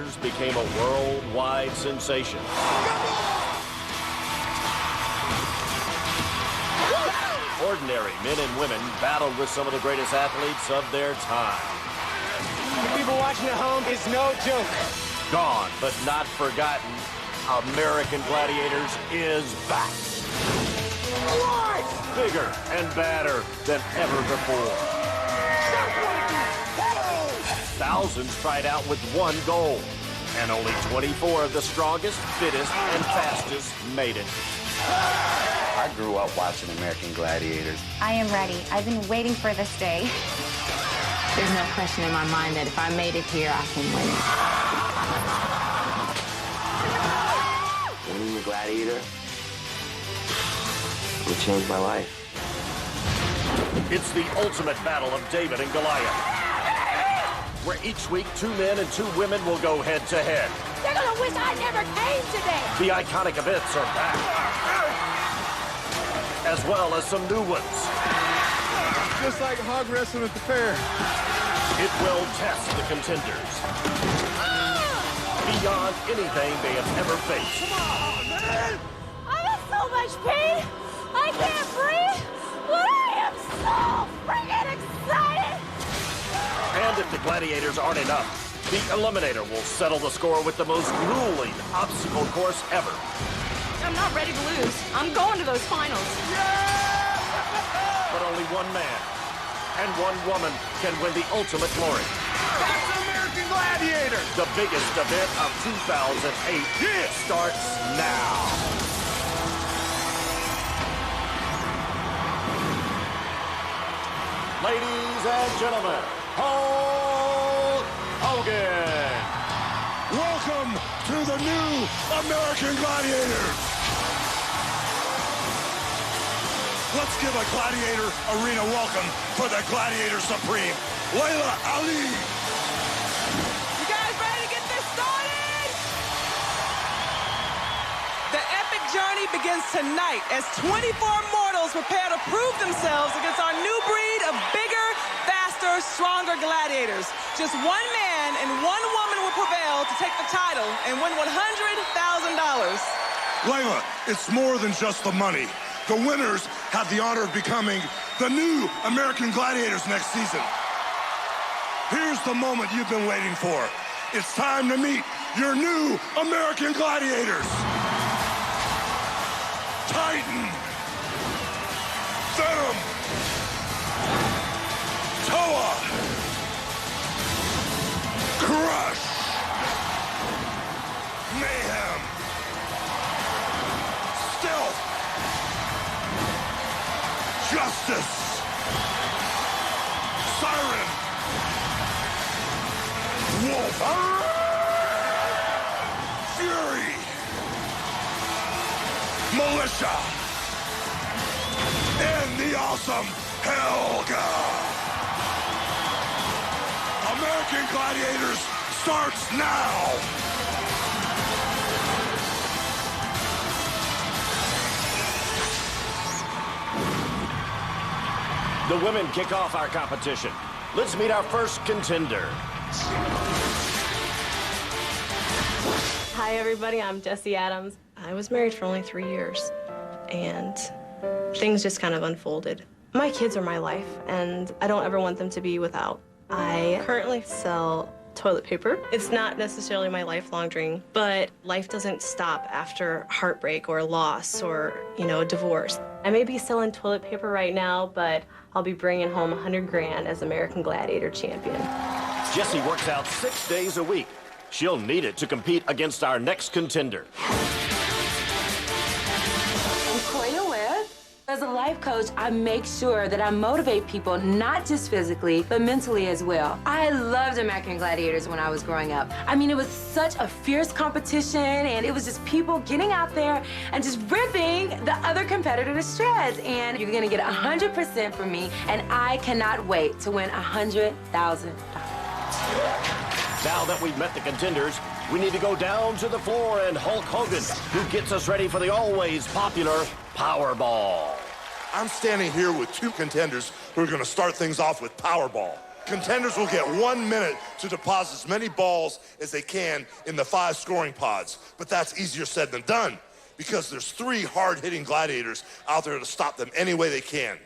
Gladiators became a worldwide sensation. Ordinary men and women battled with some of the greatest athletes of their time. The people watching at home is no joke. Gone, but not forgotten, American Gladiators is back. What? Bigger and badder than ever before. Thousands tried out with one goal, and only 24 of the strongest, fittest, and fastest made it. I grew up watching American Gladiators. I am ready. I've been waiting for this day. There's no question in my mind that if I made it here, I can win it. Winning the Gladiator will change my life. It's the ultimate battle of David and Goliath, where each week 2 men and 2 women will go head-to-head. They're gonna wish I never came today. The iconic events are back, as well as some new ones. Just like hog wrestling at the fair. It will test the contenders beyond anything they have ever faced. Come on, man! I'm in so much pain. I can't breathe, but I am so freaking excited. And if the Gladiators aren't enough, the Eliminator will settle the score with the most grueling obstacle course ever. I'm not ready to lose. I'm going to those finals. But only one man and one woman can win the ultimate glory. That's American Gladiator! The biggest event of 2008 starts now. Ladies and gentlemen, Hulk Hogan. Welcome to the new American Gladiators! Let's give a Gladiator Arena welcome for the Gladiator Supreme, Leila Ali! You guys ready to get this started? The epic journey begins tonight as 24 mortals prepare to prove themselves against our new breed of bigger, faster, stronger gladiators. Just one man and one woman will prevail to take the title and win $100,000. Leila, it's more than just the money. The winners have the honor of becoming the new American Gladiators next season. Here's the moment you've been waiting for. It's time to meet your new American Gladiators. Titan. Venom. Toa. Crush. Mayhem. Stealth. Justice! Siren! Wolf! Fury! Militia! And the awesome Helga! American Gladiators starts now! The women kick off our competition. Let's meet our first contender. Hi, everybody. I'm Jessie Adams. I was married for only 3 years, and things just kind of unfolded. My kids are my life, and I don't ever want them to be without. I currently sell toilet paper. It's not necessarily my lifelong dream, but life doesn't stop after heartbreak or loss or, divorce. I may be selling toilet paper right now, but I'll be bringing home $100,000 as American Gladiator champion. Jessie works out 6 days a week. She'll need it to compete against our next contender. As a life coach, I make sure that I motivate people, not just physically, but mentally as well. I loved American Gladiators when I was growing up. I mean, it was such a fierce competition, and it was just people getting out there and just ripping the other competitor to shreds. And you're gonna get 100% from me, and I cannot wait to win $100,000. Now that we've met the contenders, we need to go down to the floor and Hulk Hogan, who gets us ready for the always popular Powerball. I'm standing here with 2 contenders who are going to start things off with Powerball. Contenders will get 1 minute to deposit as many balls as they can in the 5 scoring pods. But that's easier said than done, because there's 3 hard-hitting gladiators out there to stop them any way they can.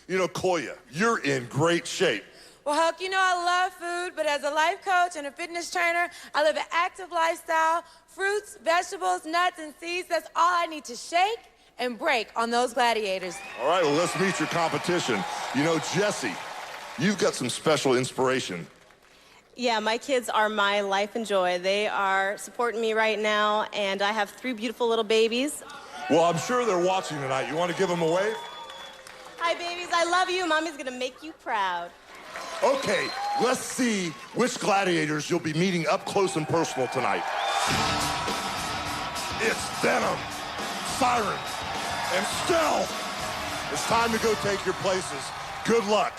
You know, Koya, you're in great shape. Well, Huck, you know I love food, but as a life coach and a fitness trainer, I live an active lifestyle. Fruits, vegetables, nuts, and seeds, that's all I need to shake and break on those gladiators. All right, well, let's meet your competition. You know, Jessie, you've got some special inspiration. Yeah, my kids are my life and joy. They are supporting me right now, and I have 3 beautiful little babies. Well, I'm sure they're watching tonight. You want to give them a wave? Hi, babies. I love you. Mommy's going to make you proud. Okay, let's see which gladiators you'll be meeting up close and personal tonight. It's Venom, Siren, and Stealth. It's time to go take your places. Good luck.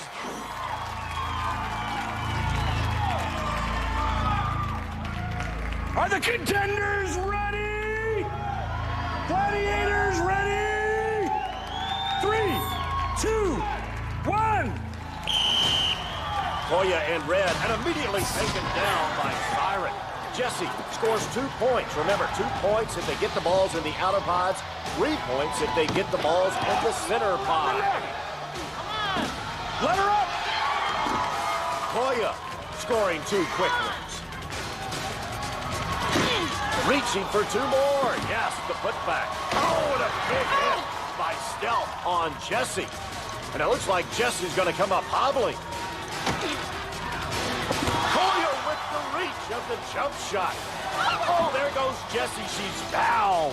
Are the contenders ready? Gladiators ready? 3, 2, 1. Koya in red and immediately taken down by Siren. Jessie scores 2 points. Remember, 2 points if they get the balls in the outer pods, 3 points if they get the balls in the center pod. Let her up! Koya scoring 2 quick ones. Reaching for 2 more. Yes, the putback. Oh, and a big hit by Stealth on Jessie. And it looks like Jessie's going to come up hobbling. Koya with the reach of the jump shot. Oh, there goes Jessie. She's down.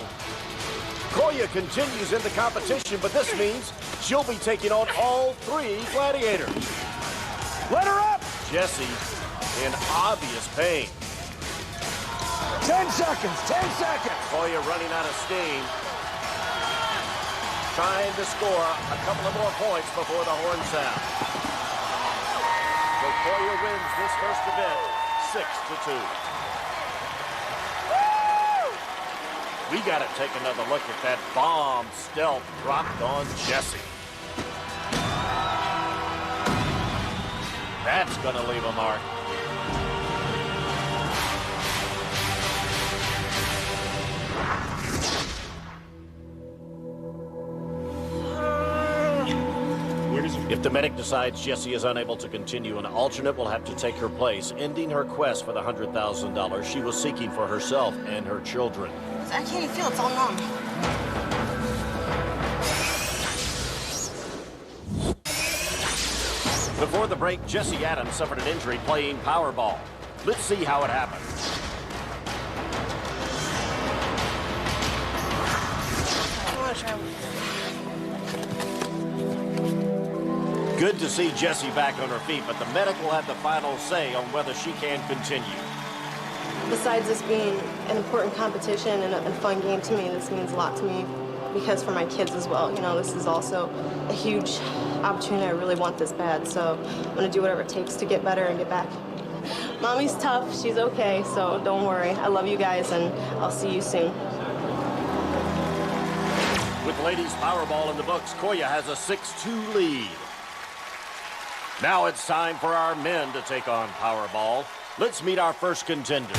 Koya continues in the competition, but this means she'll be taking on all 3 gladiators. Let her up! Jessie in obvious pain. 10 seconds, 10 seconds. Koya running out of steam. Trying to score a couple of more points before the horn sound. So Koya wins this first event 6-2. We got to take another look at that bomb Stealth dropped on Jessie. That's going to leave a mark. If the medic decides Jessie is unable to continue, an alternate will have to take her place, ending her quest for the $100,000 she was seeking for herself and her children. I can't even feel it's all numb. Before the break, Jessie Adams suffered an injury playing Powerball. Let's see how it happened. I want to try. Good to see Jessie back on her feet, but the medic will have the final say on whether she can continue. Besides this being an important competition and a fun game to me, this means a lot to me because for my kids as well. You know, this is also a huge opportunity. I really want this bad, so I'm going to do whatever it takes to get better and get back. Mommy's tough. She's okay, so don't worry. I love you guys, and I'll see you soon. With ladies Powerball in the books, Koya has a 6-2 lead. Now it's time for our men to take on Powerball. Let's meet our first contender.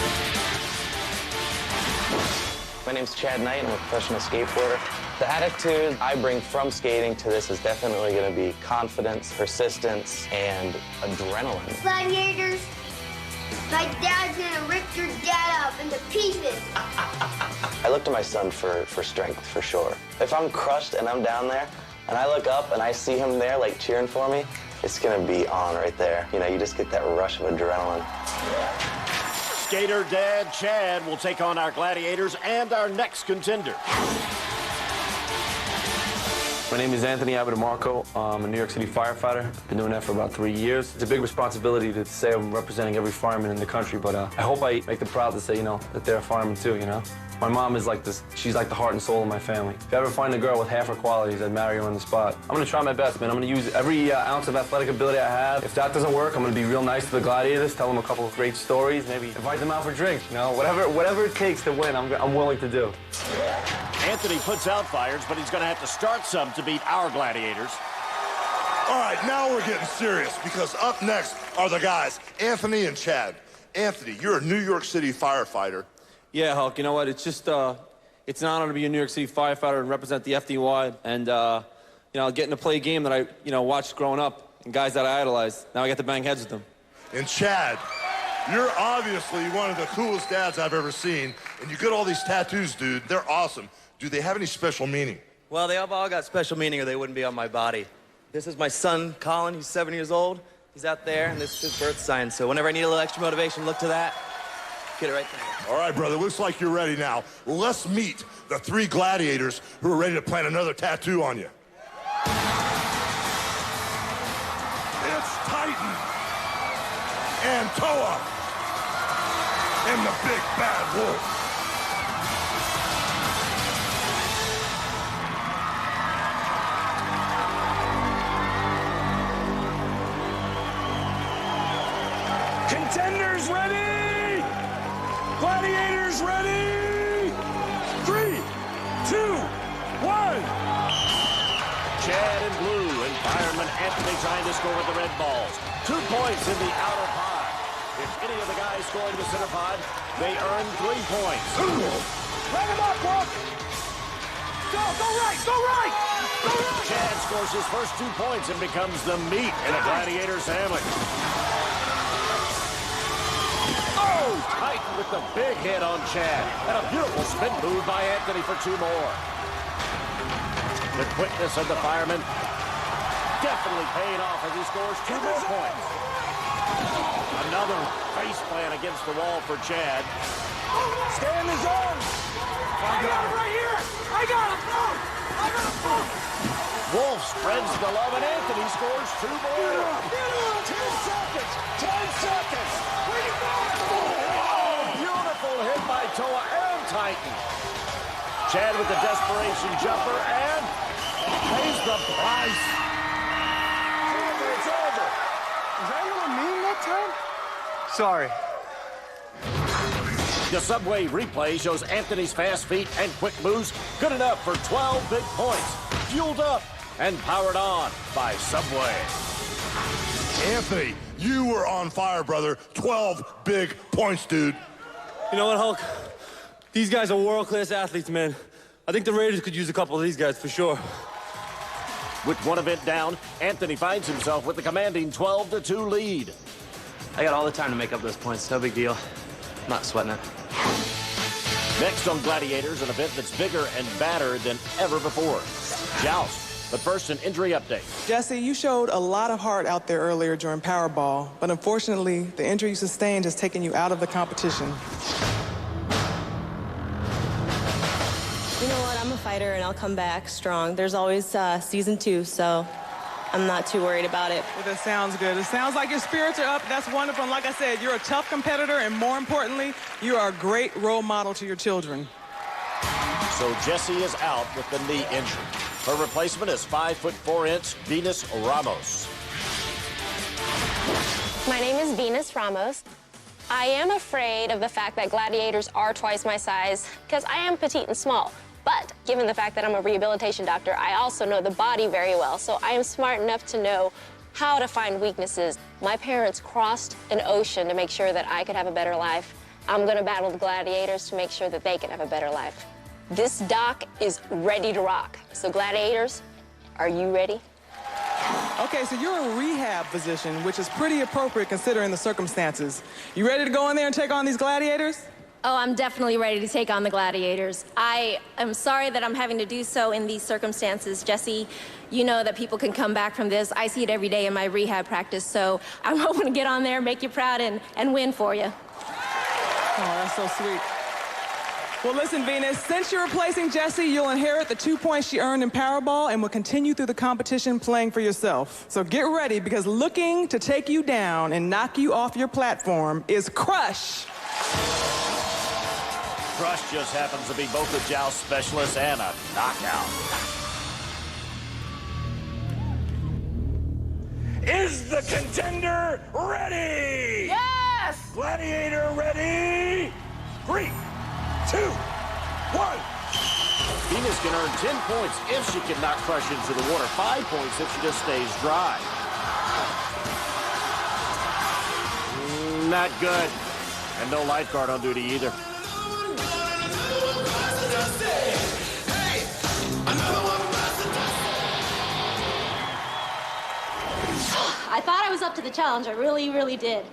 My name's Chad Knight. I'm a professional skateboarder. The attitude I bring from skating to this is definitely going to be confidence, persistence, and adrenaline. Gladiators, my dad's gonna rip your dad up into pieces. I look to my son for strength, for sure. If I'm crushed and I'm down there, and I look up and I see him there, like, cheering for me, it's gonna be on right there. You know, you just get that rush of adrenaline. Skater Dad Chad will take on our gladiators and our next contender. My name is Anthony Abitamarco. I'm a New York City firefighter. Been doing that for about 3 years. It's a big responsibility to say I'm representing every fireman in the country, but I hope I make them proud to say, you know, that they're a fireman too, you know? My mom is like this, she's like the heart and soul of my family. If you ever find a girl with half her qualities, I'd marry her on the spot. I'm gonna try my best, man. I'm gonna use every ounce of athletic ability I have. If that doesn't work, I'm gonna be real nice to the gladiators, tell them a couple of great stories, maybe invite them out for drinks, you know? Whatever it takes to win, I'm willing to do. Anthony puts out fires, but he's going to have to start some to beat our gladiators. All right, now we're getting serious because up next are the guys, Anthony and Chad. Anthony, you're a New York City firefighter. Yeah, Hulk, you know what? It's just, it's an honor to be a New York City firefighter and represent the FDY. And, you know, getting to play a game that I, you know, watched growing up and guys that I idolized. Now I get to bang heads with them. And Chad, you're obviously one of the coolest dads I've ever seen. And you get all these tattoos, dude. They're awesome. Do they have any special meaning? Well, they have all got special meaning or they wouldn't be on my body. This is my son, Colin. He's 7 years old. He's out there, and this is his birth sign. So whenever I need a little extra motivation, look to that. Get it right there. All right, brother. Looks like you're ready now. Let's meet the 3 gladiators who are ready to plant another tattoo on you. It's Titan and Toa and the big bad wolf. Contenders ready! Gladiators ready! 3, 2, 1. Chad in blue and fireman Anthony trying to score with the red balls. 2 points in the outer pod. If any of the guys score in the center pod, they earn 3 points. Line him up, Brooke! Go right, go right! Go right! Chad scores his first 2 points and becomes the meat in a gladiator sandwich. Oh, Titan with the big hit on Chad. And a beautiful spin move by Anthony for 2 more. The quickness of the fireman definitely paying off as he scores 2 more points. Another face plant against the wall for Chad. Stay in the zone! I got him right here! I got him! No! I got him! Wolf spreads the love and Anthony scores 2 more. 10 seconds! 10 seconds! Where you going? Oh, beautiful hit by Toa and Titan. Chad with the desperation jumper and pays the price. It's over. Is that what I mean that time? Sorry. The Subway replay shows Anthony's fast feet and quick moves good enough for 12 big points. Fueled up and powered on by Subway. Anthony, you were on fire, brother. 12 big points, dude. You know what, Hulk? These guys are world-class athletes, man. I think the Raiders could use a couple of these guys for sure. With one event down, Anthony finds himself with the commanding 12-2 lead. I got all the time to make up those points. No big deal. I'm not sweating it. Next on Gladiators, an event that's bigger and badder than ever before. Joust. But first, an injury update. Jessie, you showed a lot of heart out there earlier during Powerball, but unfortunately, the injury you sustained has taken you out of the competition. You know what? I'm a fighter, and I'll come back strong. There's always season 2, so I'm not too worried about it. Well, that sounds good. It sounds like your spirits are up. That's wonderful. And like I said, you're a tough competitor, and more importantly, you are a great role model to your children. So Jessie is out with the knee injury. Her replacement is 5'4" Venus Ramos. My name is Venus Ramos. I am afraid of the fact that gladiators are twice my size because I am petite and small. But given the fact that I'm a rehabilitation doctor, I also know the body very well. So I am smart enough to know how to find weaknesses. My parents crossed an ocean to make sure that I could have a better life. I'm gonna battle the gladiators to make sure that they can have a better life. This doc is ready to rock. So gladiators, are you ready? Okay, so you're a rehab physician, which is pretty appropriate considering the circumstances. You ready to go in there and take on these gladiators? Oh, I'm definitely ready to take on the gladiators. I am sorry that I'm having to do so in these circumstances. Jessie, you know that people can come back from this. I see it every day in my rehab practice, so I'm hoping to get on there, make you proud, and win for you. Oh, that's so sweet. Well, listen, Venus, since you're replacing Jessie, you'll inherit the 2 points she earned in Powerball and will continue through the competition playing for yourself. So get ready, because looking to take you down and knock you off your platform is Crush. Crush just happens to be both a joust specialist and a knockout. Is the contender ready? Yes! Gladiator ready? 3, 2, 1. Venus Venus can earn 10 points if she can not crush into the water, 5 points if she just stays dry. Not good. And no lifeguard on duty either. I thought I was up to the challenge. I really, really did.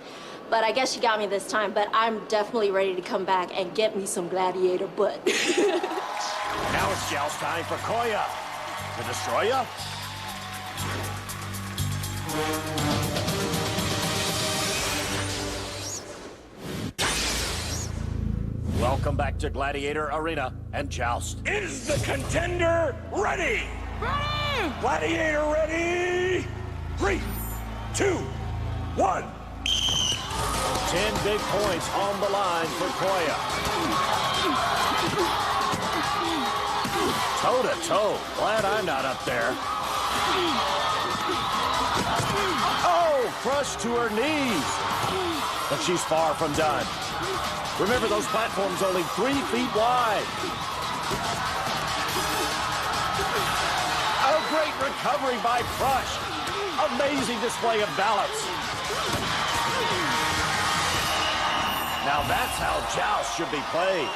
But I guess she got me this time. But I'm definitely ready to come back and get me some gladiator butt. Now it's joust time for Koya. The Destroyer. Welcome back to Gladiator Arena and Joust. Is the contender ready? Ready! Gladiator ready? 3, 2, 1. 10 big points on the line for Koya. Toe-to-toe. Glad I'm not up there. Oh, crushed to her knees. But she's far from done. Remember, those platforms only 3 feet wide. A great recovery by Crush. Amazing display of balance. Now that's how Joust should be played.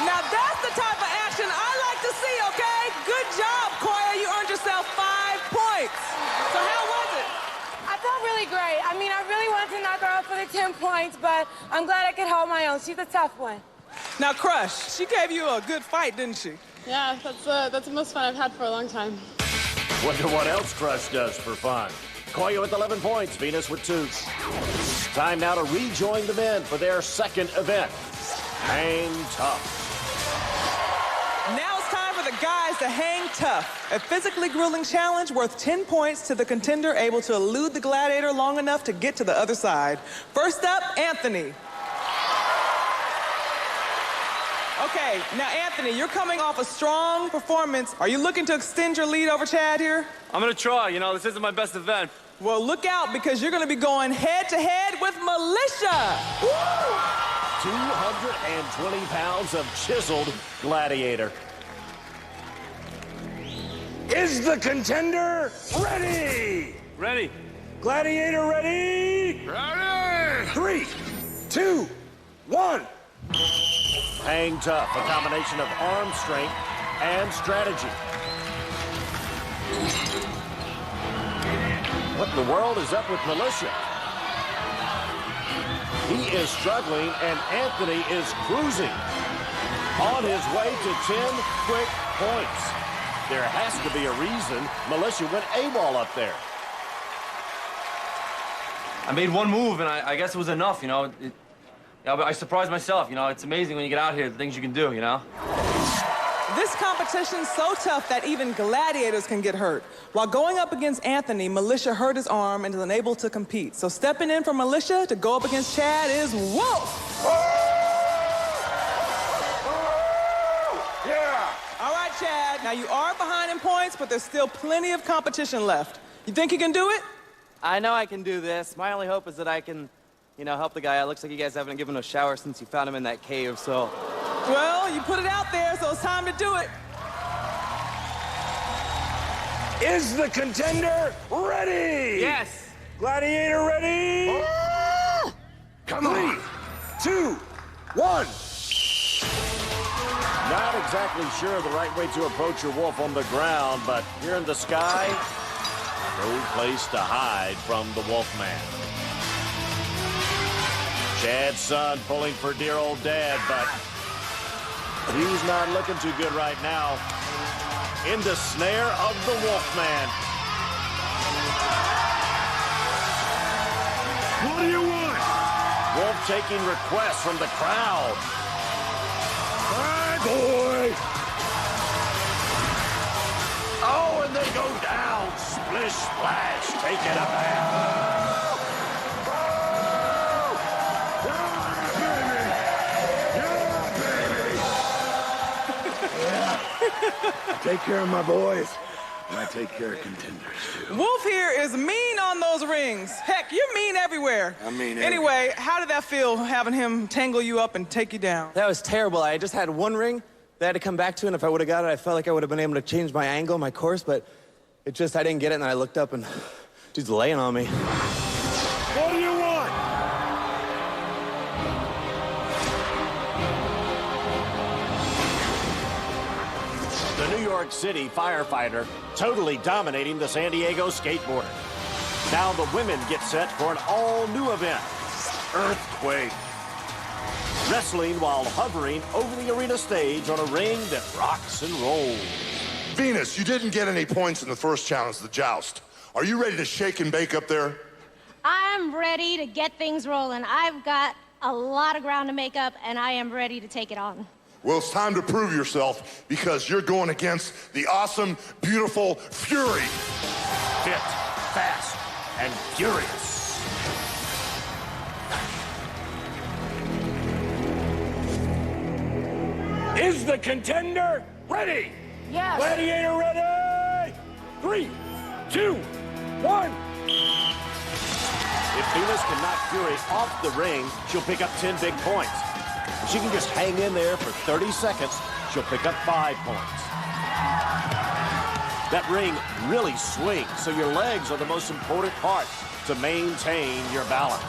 Now that's the type of action I like to see, okay? Good job, Koya. You earned yourself 5 points. So how was it? I felt really great. I mean, I really wanted to knock her out for the 10 points, but I'm glad I could hold my own. She's a tough one. Now, Crush, she gave you a good fight, didn't she? Yeah, that's the most fun I've had for a long time. Wonder what else Crush does for fun. Koya with 11 points, Venus with 2. Time now to rejoin the men for their second event. Hang tough. Now it's time for the guys to hang tough. A physically grueling challenge worth 10 points to the contender able to elude the gladiator long enough to get to the other side. First up, Anthony. Okay, now Anthony, you're coming off a strong performance. Are you looking to extend your lead over Chad here? I'm gonna try, you know, this isn't my best event. Well, look out, because you're gonna be going head-to-head with Militia. Woo! 220 pounds of chiseled gladiator. Is the contender ready? Ready. Gladiator ready? Ready! 3, 2, 1. Hang tough, a combination of arm strength and strategy. What in the world is up with Militia? He is struggling, and Anthony is cruising. On his way to 10 quick points. There has to be a reason Militia went AWOL up there. I made one move, and I guess it was enough, you know. I surprised myself, you know. It's amazing when you get out here, the things you can do, you know. This competition's so tough that even gladiators can get hurt. While going up against Anthony, Militia hurt his arm and is unable to compete. So stepping in for Militia to go up against Chad is Wolf. Yeah. All right, Chad. Now you are behind in points, but there's still plenty of competition left. You think you can do it? I know I can do this. My only hope is that I can, you know, help the guy. It looks like you guys haven't given him a shower since you found him in that cave, so... Well, you put it out there, so it's time to do it. Is the contender ready? Yes. Gladiator ready? Come on. 3, 2, 1. Not exactly sure the right way to approach your wolf on the ground, but here in the sky, no place to hide from the Wolfman. Chad's son pulling for dear old dad, but he's not looking too good right now. In the snare of the Wolfman. What do you want? Wolf taking requests from the crowd. Bye, boy. Oh, and they go down. Splish, splash, taking a bath. Take care of my boys. And I take care of contenders, too. Wolf here is mean on those rings. Heck, you're mean everywhere. I mean Anyway, how did that feel, having him tangle you up and take you down? That was terrible. I just had one ring that I had to come back to, and if I would have got it, I felt like I would have been able to change my angle, my course, but I didn't get it, and I looked up, and dude's laying on me. What do you want? The New York City firefighter totally dominating the San Diego skateboarder. Now the women get set for an all-new event, Earthquake. Wrestling while hovering over the arena stage on a ring that rocks and rolls. Venus, you didn't get any points in the first challenge, the joust. Are you ready to shake and bake up there? I'm ready to get things rolling. I've got a lot of ground to make up, and I am ready to take it on. Well, it's time to prove yourself because you're going against the awesome, beautiful Fury. Fit, fast, and furious. Is the contender ready? Yes. Gladiator ready? 3, 2, 1. If Venus can knock Fury off the ring, she'll pick up 10 big points. If she can just hang in there for 30 seconds, she'll pick up 5 points. That ring really swings, so your legs are the most important part to maintain your balance.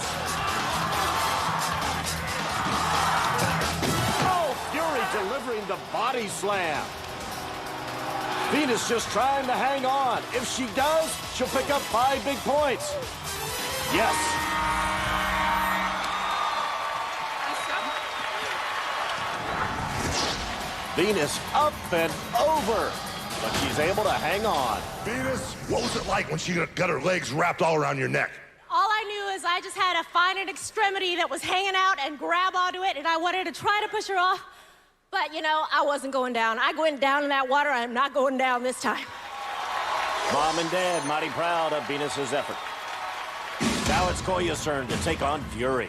Oh, Fury delivering the body slam. Venus just trying to hang on. If she does, she'll pick up 5 big points. Yes. Venus up and over, but she's able to hang on. Venus, what was it like when she got her legs wrapped all around your neck? All I knew is I just had to find an extremity that was hanging out and grab onto it, and I wanted to try to push her off. But, you know, I wasn't going down. I went down in that water. I'm not going down this time. Mom and Dad mighty proud of Venus's effort. Now it's Koya's turn to take on Fury.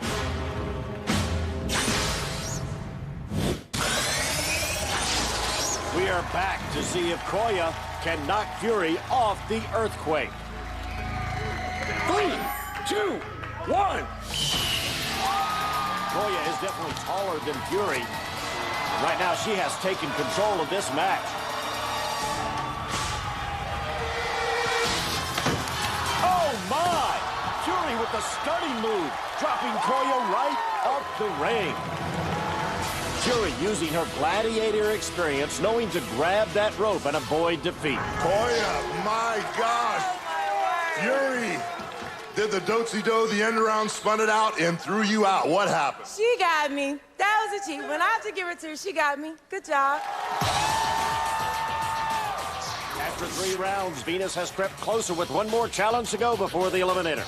We are back to see if Koya can knock Fury off the Earthquake. 3, 2, 1. Koya is definitely taller than Fury. Right now, she has taken control of this match. Oh, my! Fury with the stunning move, dropping Koya right off the ring. Fury using her gladiator experience, knowing to grab that rope and avoid defeat. Koya, my gosh. Fury did the do-si-do, the end around, spun it out, and threw you out. What happened? She got me. That was a cheat. When I have to give it to her, she got me. Good job. After 3 rounds, Venus has crept closer with one more challenge to go before the Eliminator.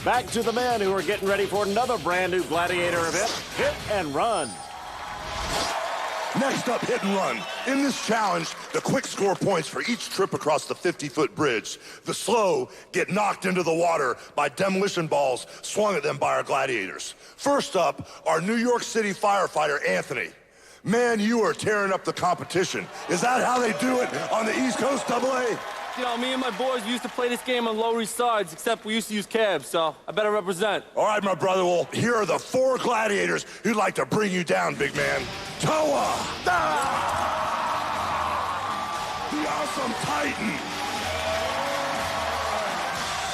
Back to the men who are getting ready for another brand new gladiator event, Hit and Run. Next up, hit and run. In this challenge, the quick score points for each trip across the 50-foot bridge. The slow get knocked into the water by demolition balls swung at them by our gladiators. First up, our New York City firefighter, Anthony. Man, you are tearing up the competition. Is that how they do it on the East Coast, AA? You know, me and my boys used to play this game on Lower East Sides, except we used to use cabs, so I better represent. All right, my brother. Well, here are the 4 gladiators who'd like to bring you down, big man. Toa! The awesome Titan!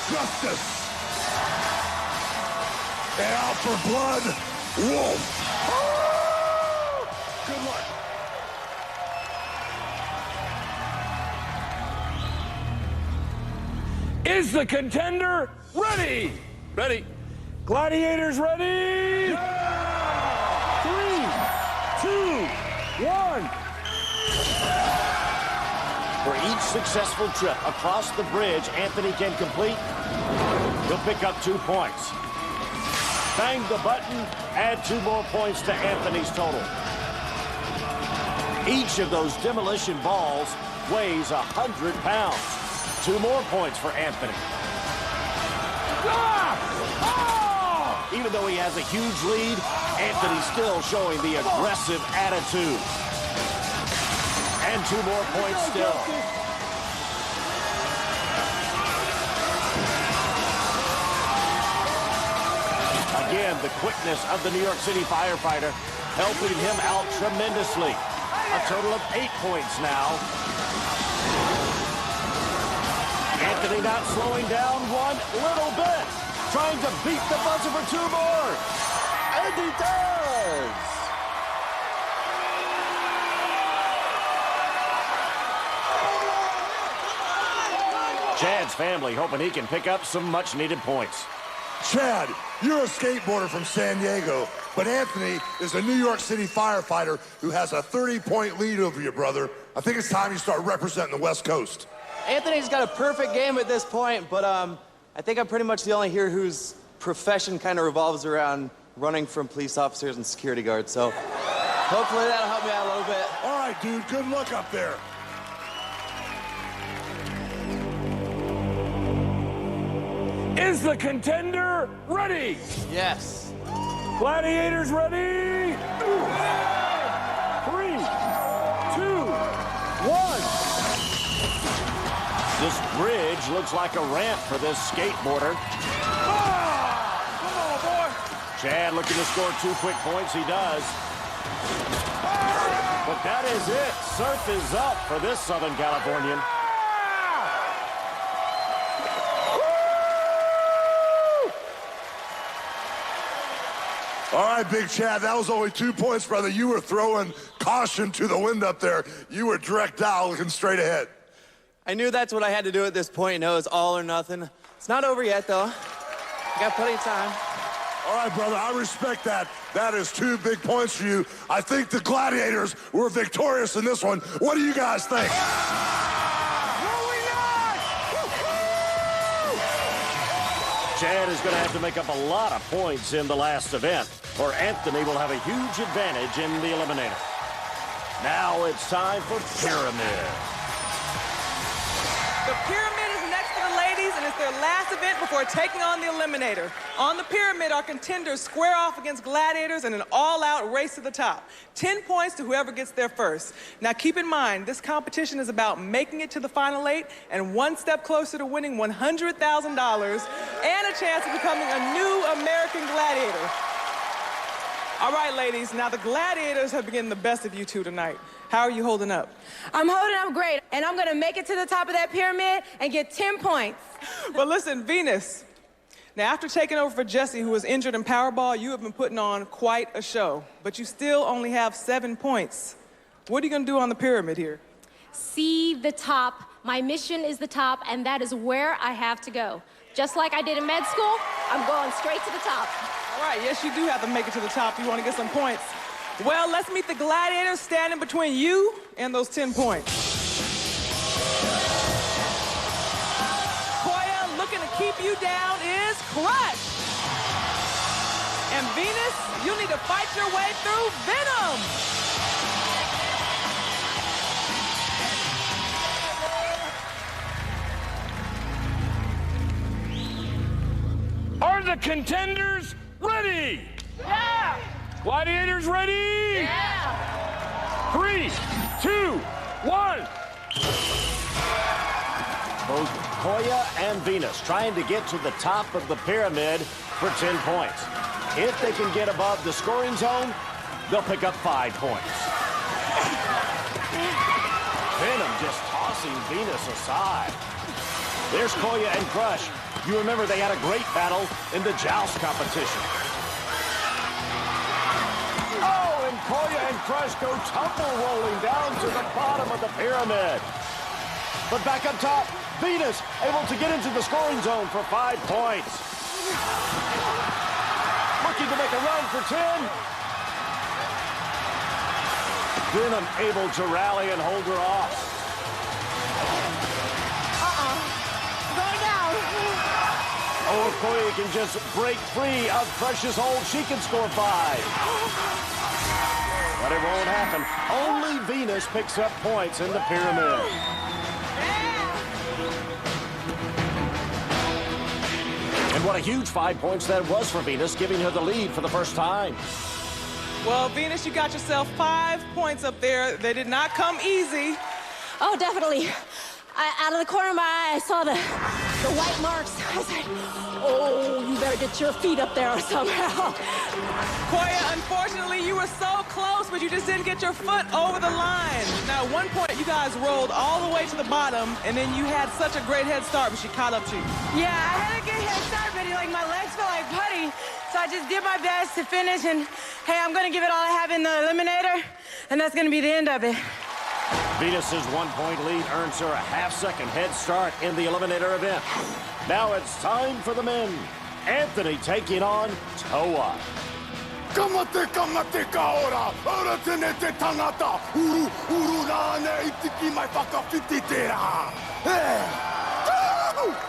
Justice! And out for blood, Wolf! Good luck. Is the contender ready? Ready? Gladiators ready? 3, 2, 1. For each successful trip across the bridge Anthony can complete, he'll pick up 2 points. Bang the button, add 2 more points to Anthony's total. Each of those demolition balls weighs 100 pounds. 2 more points for Anthony. Even though he has a huge lead, Anthony's still showing the aggressive attitude. And 2 more points still. again, the quickness of the New York City firefighter helping him out tremendously. A total of 8 points now. Anthony not slowing down one little bit. Trying to beat the buzzer for 2 more. And he does. Chad's family hoping he can pick up some much-needed points. Chad, you're a skateboarder from San Diego, but Anthony is a New York City firefighter who has a 30-point lead over you, brother. I think it's time you start representing the West Coast. Anthony's got a perfect game at this point, but I think I'm pretty much the only here whose profession kind of revolves around running from police officers and security guards, so hopefully that'll help me out a little bit. All right, dude, good luck up there. Is the contender ready? Yes. Gladiators ready? 3, 2, 1. This bridge looks like a ramp for this skateboarder. Come on, boy. Chad looking to score 2 quick points. He does. But that is it. Surf is up for this Southern Californian. All right, Big Chad, that was only 2 points, brother. You were throwing caution to the wind up there. You were direct dial, looking straight ahead. I knew that's what I had to do at this point. You know, it's all or nothing. It's not over yet, though. I got plenty of time. All right, brother, I respect that. That is 2 big points for you. I think the Gladiators were victorious in this one. What do you guys think? Chad is going to have to make up a lot of points in the last event, or Anthony will have a huge advantage in the Eliminator. Now it's time for Pyramid. The Pyramid is next to the ladies, and it's their last event before taking on the Eliminator. On the Pyramid, our contenders square off against Gladiators in an all-out race to the top. 10 points to whoever gets there first. Now, keep in mind, this competition is about making it to the final 8 and 1 step closer to winning $100,000 and a chance of becoming a new American Gladiator. All right, ladies, now the Gladiators have been the best of you two tonight. How are you holding up? I'm holding up great, and I'm gonna make it to the top of that pyramid and get 10 points. Well, listen, Venus, now after taking over for Jessie, who was injured in Powerball, you have been putting on quite a show, but you still only have 7 points. What are you gonna do on the pyramid here? See the top. My mission is the top, and that is where I have to go. Just like I did in med school, I'm going straight to the top. All right, yes, you do have to make it to the top. You want to get some points. Well, let's meet the Gladiators standing between you and those 10 points. Koya looking to keep you down is Crush. And Venus, you'll need to fight your way through Venom. Are the contenders ready? Yeah! Gladiators ready? Yeah! 3, 2, 1. Both Koya and Venus trying to get to the top of the pyramid for 10 points. If they can get above the scoring zone, they'll pick up 5 points. Venom just tossing Venus aside. There's Koya and Crush. You remember they had a great battle in the joust competition. Oh, and Koya and Crush go tumble rolling down to the bottom of the pyramid. But back up top, Venus able to get into the scoring zone for 5 points. Looking to make a run for 10. Venom able to rally and hold her off. Oh, if Kori can just break free of Crush's hold, she can score 5. But it won't happen. Only Venus picks up points in the pyramid. And what a huge 5 points that was for Venus, giving her the lead for the first time. Well, Venus, you got yourself 5 points up there. They did not come easy. Oh, definitely. Out of the corner of my eye, I saw the white marks. I said, Oh, you better get your feet up there somehow. Koya, unfortunately, you were so close, but you just didn't get your foot over the line. Now, at one point, you guys rolled all the way to the bottom, and then you had such a great head start, but she caught up to you. Yeah, I had a good head start, but my legs felt like putty. So I just did my best to finish, and hey, I'm gonna give it all I have in the Eliminator, and that's gonna be the end of it. Venus's 1-point lead earns her a half-second head start in the Eliminator event. Now it's time for the men. Anthony taking on Toa. Kamate kamate ka ora. Ora tenete tangata. Uru uru rane itiki mai whakawhititera.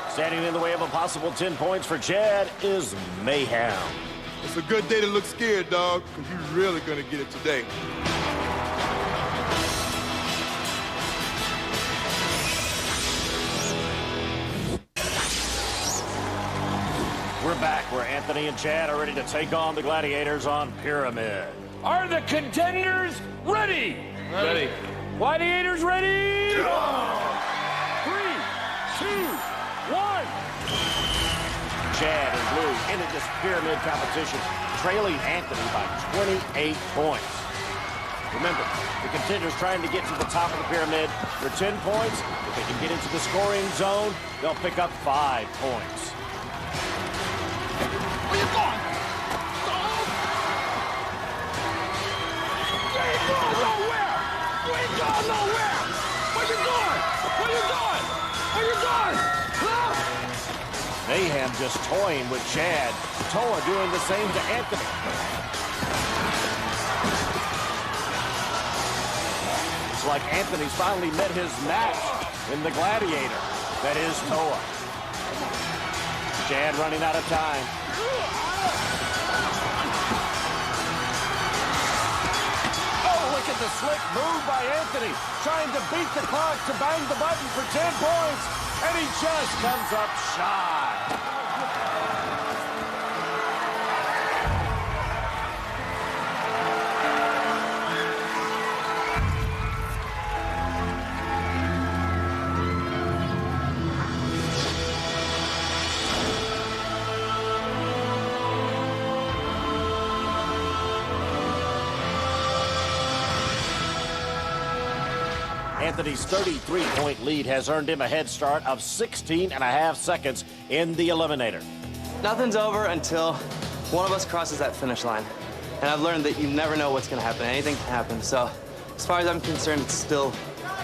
Standing in the way of a possible 10 points for Chad is Mayhem. It's a good day to look scared, dog, because you're really going to get it today. We're back where Anthony and Chad are ready to take on the Gladiators on Pyramid. Are the contenders ready? Ready. Gladiators ready? 3, 2, 1. Chad and Blue ended this Pyramid competition trailing Anthony by 28 points. Remember, the contenders trying to get to the top of the pyramid for 10 points. If they can get into the scoring zone, they'll pick up 5 points. Where you going? You ain't going nowhere! You ain't going nowhere! Where you going? Where you going? Where you going? Huh? Mayhem just toying with Chad. Toa doing the same to Anthony. It's like Anthony's finally met his match in the Gladiator. That is Toa. Chad running out of time. Oh, look at the slick move by Anthony. Trying to beat the clock to bang the button for 10 points. And he just comes up shy. Anthony's 33-point lead has earned him a head start of 16.5 seconds in the Eliminator. Nothing's over until one of us crosses that finish line. And I've learned that you never know what's gonna happen. Anything can happen. So as far as I'm concerned, it's still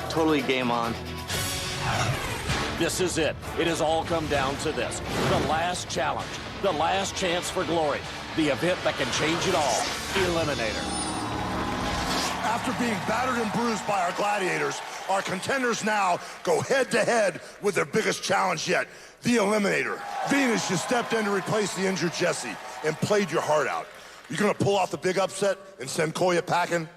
totally game on. This is it. It has all come down to this. The last challenge, the last chance for glory, the event that can change it all, Eliminator. After being battered and bruised by our gladiators, our contenders now go head-to-head with their biggest challenge yet, the Eliminator. Venus, you stepped in to replace the injured Jessie and played your heart out. You gonna pull off the big upset and send Koya packing?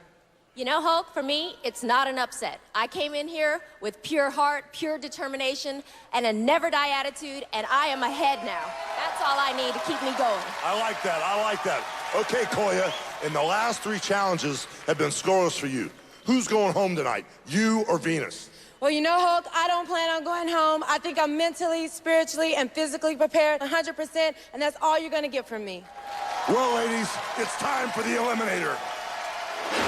You know, Hulk, for me, it's not an upset. I came in here with pure heart, pure determination, and a never-die attitude, and I am ahead now. That's all I need to keep me going. I like that, I like that. Okay, Koya, and the last 3 challenges have been scoreless for you. Who's going home tonight, you or Venus? Well, you know, Hulk, I don't plan on going home. I think I'm mentally, spiritually, and physically prepared 100%, and that's all you're gonna get from me. Well, ladies, it's time for the Eliminator.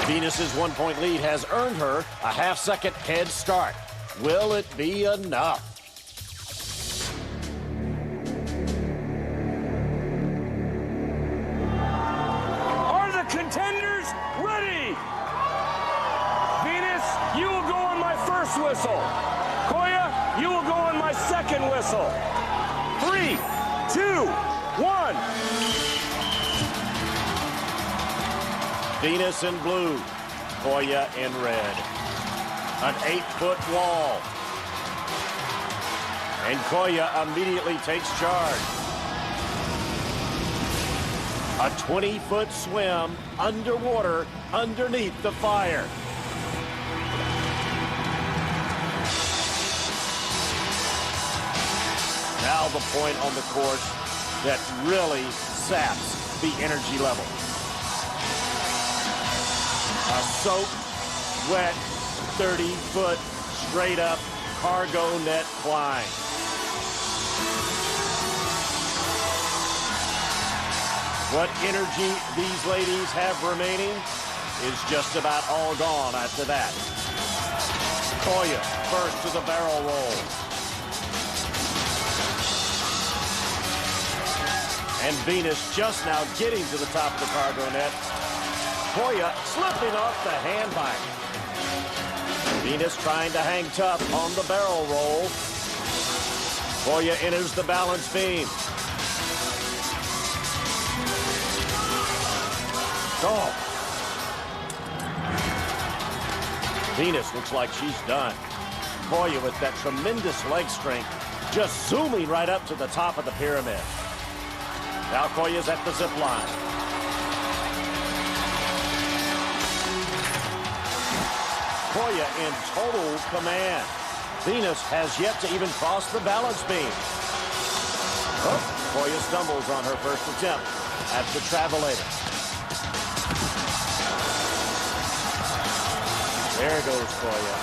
Venus's 1-point lead has earned her a half-second head start. Will it be enough? Are the contenders ready? Venus, you will go on my first whistle. Koya, you will go on my second whistle. 3, 2, 1. Venus in blue, Koya in red. An 8-foot wall. And Koya immediately takes charge. A 20-foot swim underwater underneath the fire. Now the point on the course that really saps the energy level. A soaked, wet, 30-foot, straight-up cargo net climb. What energy these ladies have remaining is just about all gone after that. Koya first to the barrel roll. And Venus just now getting to the top of the cargo net. Koya slipping off the handbike. Venus trying to hang tough on the barrel roll. Koya enters the balance beam. Oh. Venus looks like she's done. Koya with that tremendous leg strength, just zooming right up to the top of the pyramid. Now Koya's at the zip line. Koya in total command. Venus has yet to even cross the balance beam. Oh, Koya stumbles on her first attempt at the travelator. There goes Koya.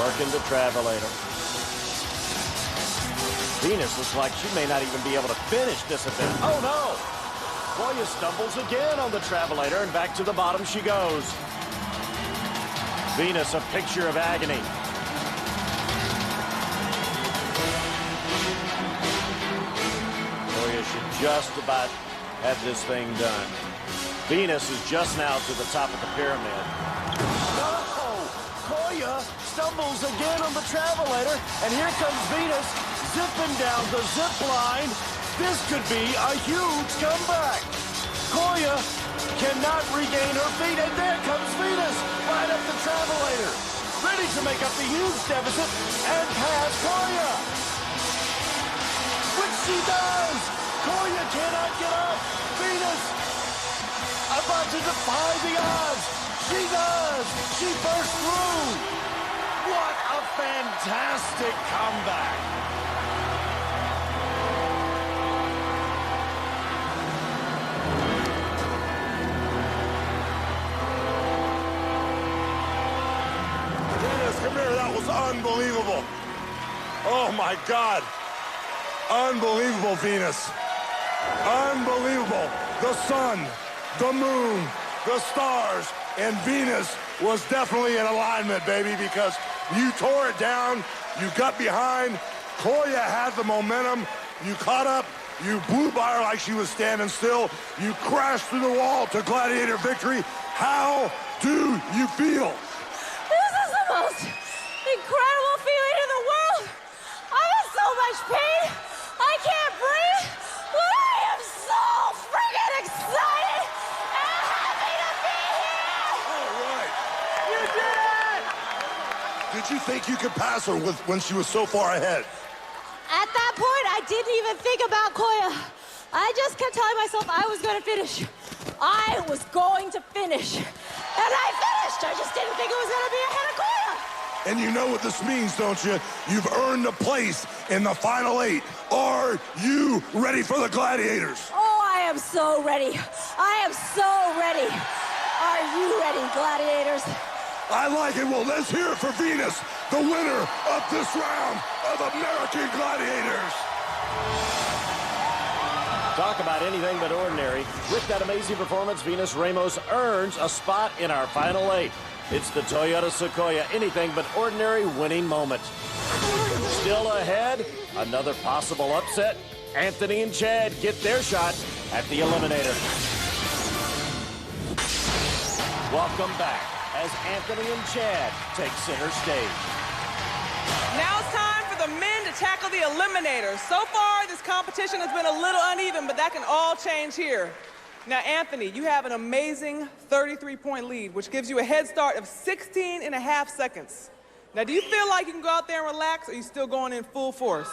Working the travelator. Venus looks like she may not even be able to finish this event. Oh, no! Koya stumbles again on the travelator, and back to the bottom she goes. Venus, a picture of agony. Koya should just about have this thing done. Venus is just now to the top of the pyramid. No! Koya stumbles again on the travelator, and here comes Venus zipping down the zip line. This could be a huge comeback. Koya cannot regain her feet, and there comes Venus right up the travelator, ready to make up the huge deficit and pass Koya. Which she does. Koya cannot get up. Venus about to defy the odds. She does. She burst through. What a fantastic comeback. Come here, that was unbelievable. Oh my God. Unbelievable, Venus. Unbelievable. The sun, the moon, the stars, and Venus was definitely in alignment, baby, because you tore it down, you got behind, Koya had the momentum, you caught up, you blew by her like she was standing still, you crashed through the wall to Gladiator victory. How do you feel? This is the most incredible feeling in the world. I'm in so much pain. I can't breathe. But I am so freaking excited and happy to be here. All right. You did it. Did you think you could pass her when she was so far ahead? At that point, I didn't even think about Koya. I just kept telling myself I was going to finish. I was going to finish. And I finished. I just didn't think it was going to be ahead of Koya. And you know what this means, don't you? You've earned a place in the final 8. Are you ready for the Gladiators? Oh, I am so ready. I am so ready. Are you ready, Gladiators? I like it. Well, let's hear it for Venus, the winner of this round of American Gladiators. Talk about anything but ordinary. With that amazing performance, Venus Ramos earns a spot in our final 8. It's the Toyota Sequoia anything but ordinary winning moment. Still ahead, another possible upset. Anthony and Chad get their shot at the Eliminator. Welcome back as Anthony and Chad take center stage. Now it's time for the men to tackle the Eliminator. So far, this competition has been a little uneven, but that can all change here. Now, Anthony, you have an amazing 33-point lead, which gives you a head start of 16.5 seconds. Now, do you feel like you can go out there and relax, or are you still going in full force?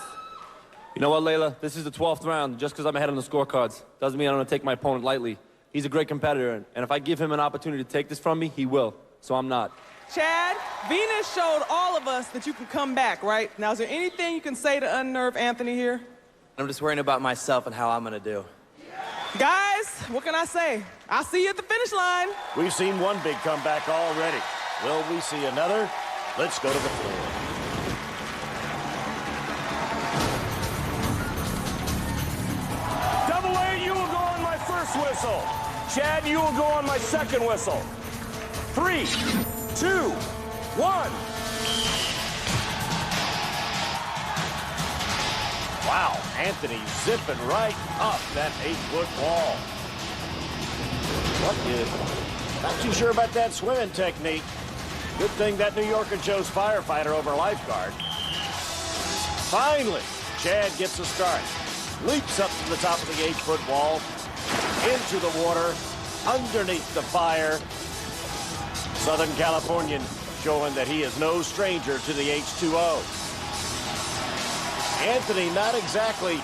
You know what, Leila? This is the 12th round. Just because I'm ahead on the scorecards doesn't mean I'm going to take my opponent lightly. He's a great competitor, and if I give him an opportunity to take this from me, he will. So I'm not. Chad, Venus showed all of us that you can come back, right? Now, is there anything you can say to unnerve Anthony here? I'm just worrying about myself and how I'm gonna do. Guys, what can I say? I'll see you at the finish line. We've seen one big comeback already. Will we see another? Let's go to the floor. Double A, you will whistle. Chad, you will go on my second whistle. 3, 2, 1. Wow, Anthony zipping right up that 8-foot wall. Not too sure about that swimming technique. Good thing that New Yorker chose firefighter over lifeguard. Finally, Chad gets a start. Leaps up to the top of the 8-foot wall, into the water, underneath the fire. Southern Californian showing that he is no stranger to the H2O. Anthony not exactly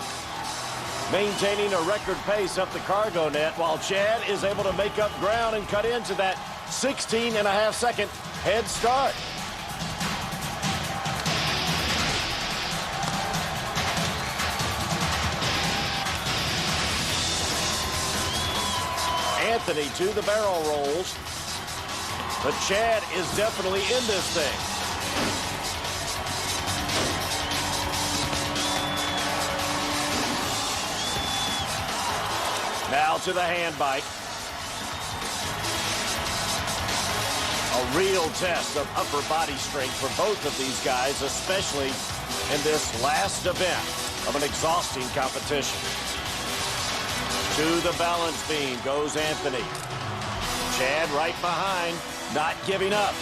maintaining a record pace up the cargo net, while Chad is able to make up ground and cut into that 16.5-second head start. Anthony to the barrel rolls, but Chad is definitely in this thing. Now to the hand bike. A real test of upper body strength for both of these guys, especially in this last event of an exhausting competition. To the balance beam goes Anthony. Chad right behind, not giving up.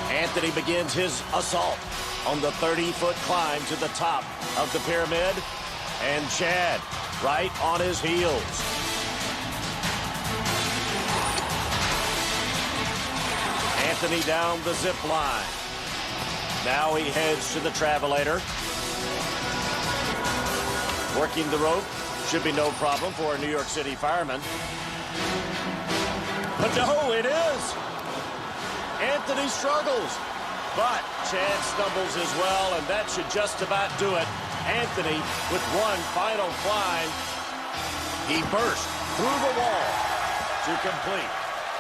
Anthony begins his assault on the 30-foot climb to the top of the pyramid, and Chad right on his heels. Anthony down the zip line. Now he heads to the travelator. Working the rope should be no problem for a New York City fireman. But no, it is. Anthony struggles, but Chad stumbles as well, and that should just about do it. Anthony with one final climb. He burst through the wall to complete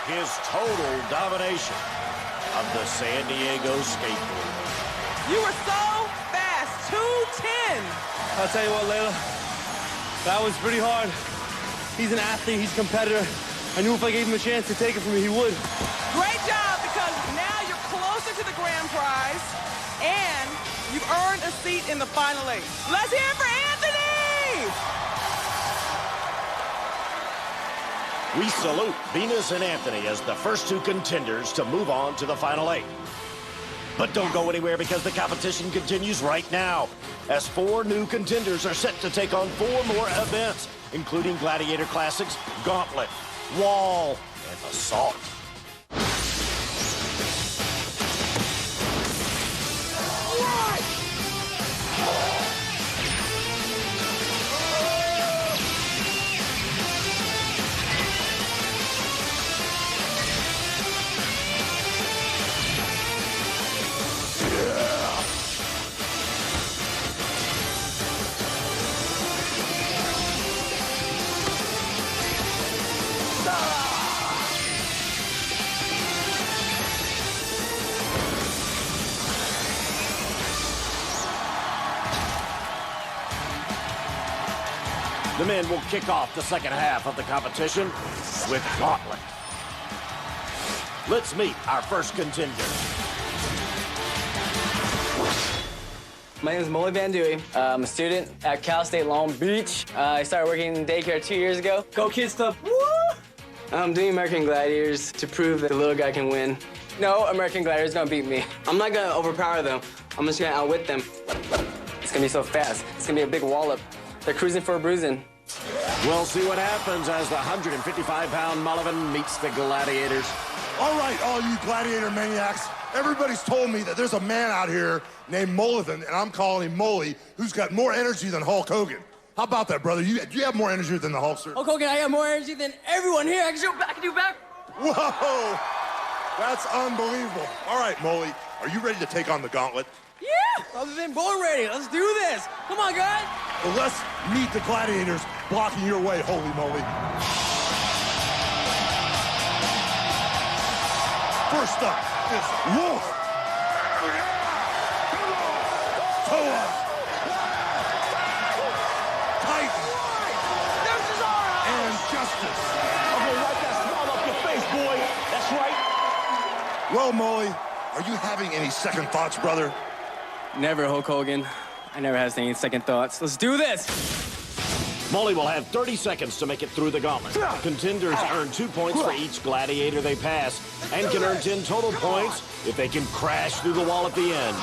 his total domination of the San Diego skateboard. You were so fast, 2:10. I'll tell you what, Leila, that was pretty hard. He's an athlete, he's a competitor. I knew if I gave him a chance to take it from me, he would. Great job, because now you're closer to the grand prize, and you've earned a seat in the final 8. Let's hear it for Anthony! We salute Venus and Anthony as the first two contenders to move on to the final 8. But don't go anywhere, because the competition continues right now, as 4 new contenders are set to take on 4 more events, including Gladiator Classics, Gauntlet, Wall, and Assault. The men will kick off the second half of the competition with Gauntlet. Let's meet our first contender. My name is Molivann. I'm a student at Cal State Long Beach. I started working in daycare 2 years ago. Go Kids Club! Woo! I'm doing American Gladiators to prove that the little guy can win. No American Gladiators gonna beat me. I'm not gonna overpower them. I'm just gonna outwit them. It's gonna be so fast. It's gonna be a big wallop. They're cruising for a bruising. We'll see what happens as the 155-pound Molivann meets the Gladiators. All right, all you gladiator maniacs, everybody's told me that there's a man out here named Molivann, and I'm calling him Molly, who's got more energy than Hulk Hogan. How about that, brother? Do you have more energy than the Hulkster? Hulk Hogan, I have more energy than everyone here. I can do back. Whoa! That's unbelievable. All right, Molly, are you ready to take on the gauntlet? Yeah! I've been born ready. Let's do this. Come on, guys. Well, let's meet the gladiators blocking your way, holy moly. First up is Wolf. Toa. Titan. There's Cesaro. justice. Okay, wipe that smile off your face, boy. That's right. Well, Molly, are you having any second thoughts, brother? Never, Hulk Hogan. I never have any second thoughts. Let's do this. Molly will have 30 seconds to make it through the gauntlet. Contenders earn 2 points for each gladiator they pass and can earn 10 total points if they can crash through the wall at the end.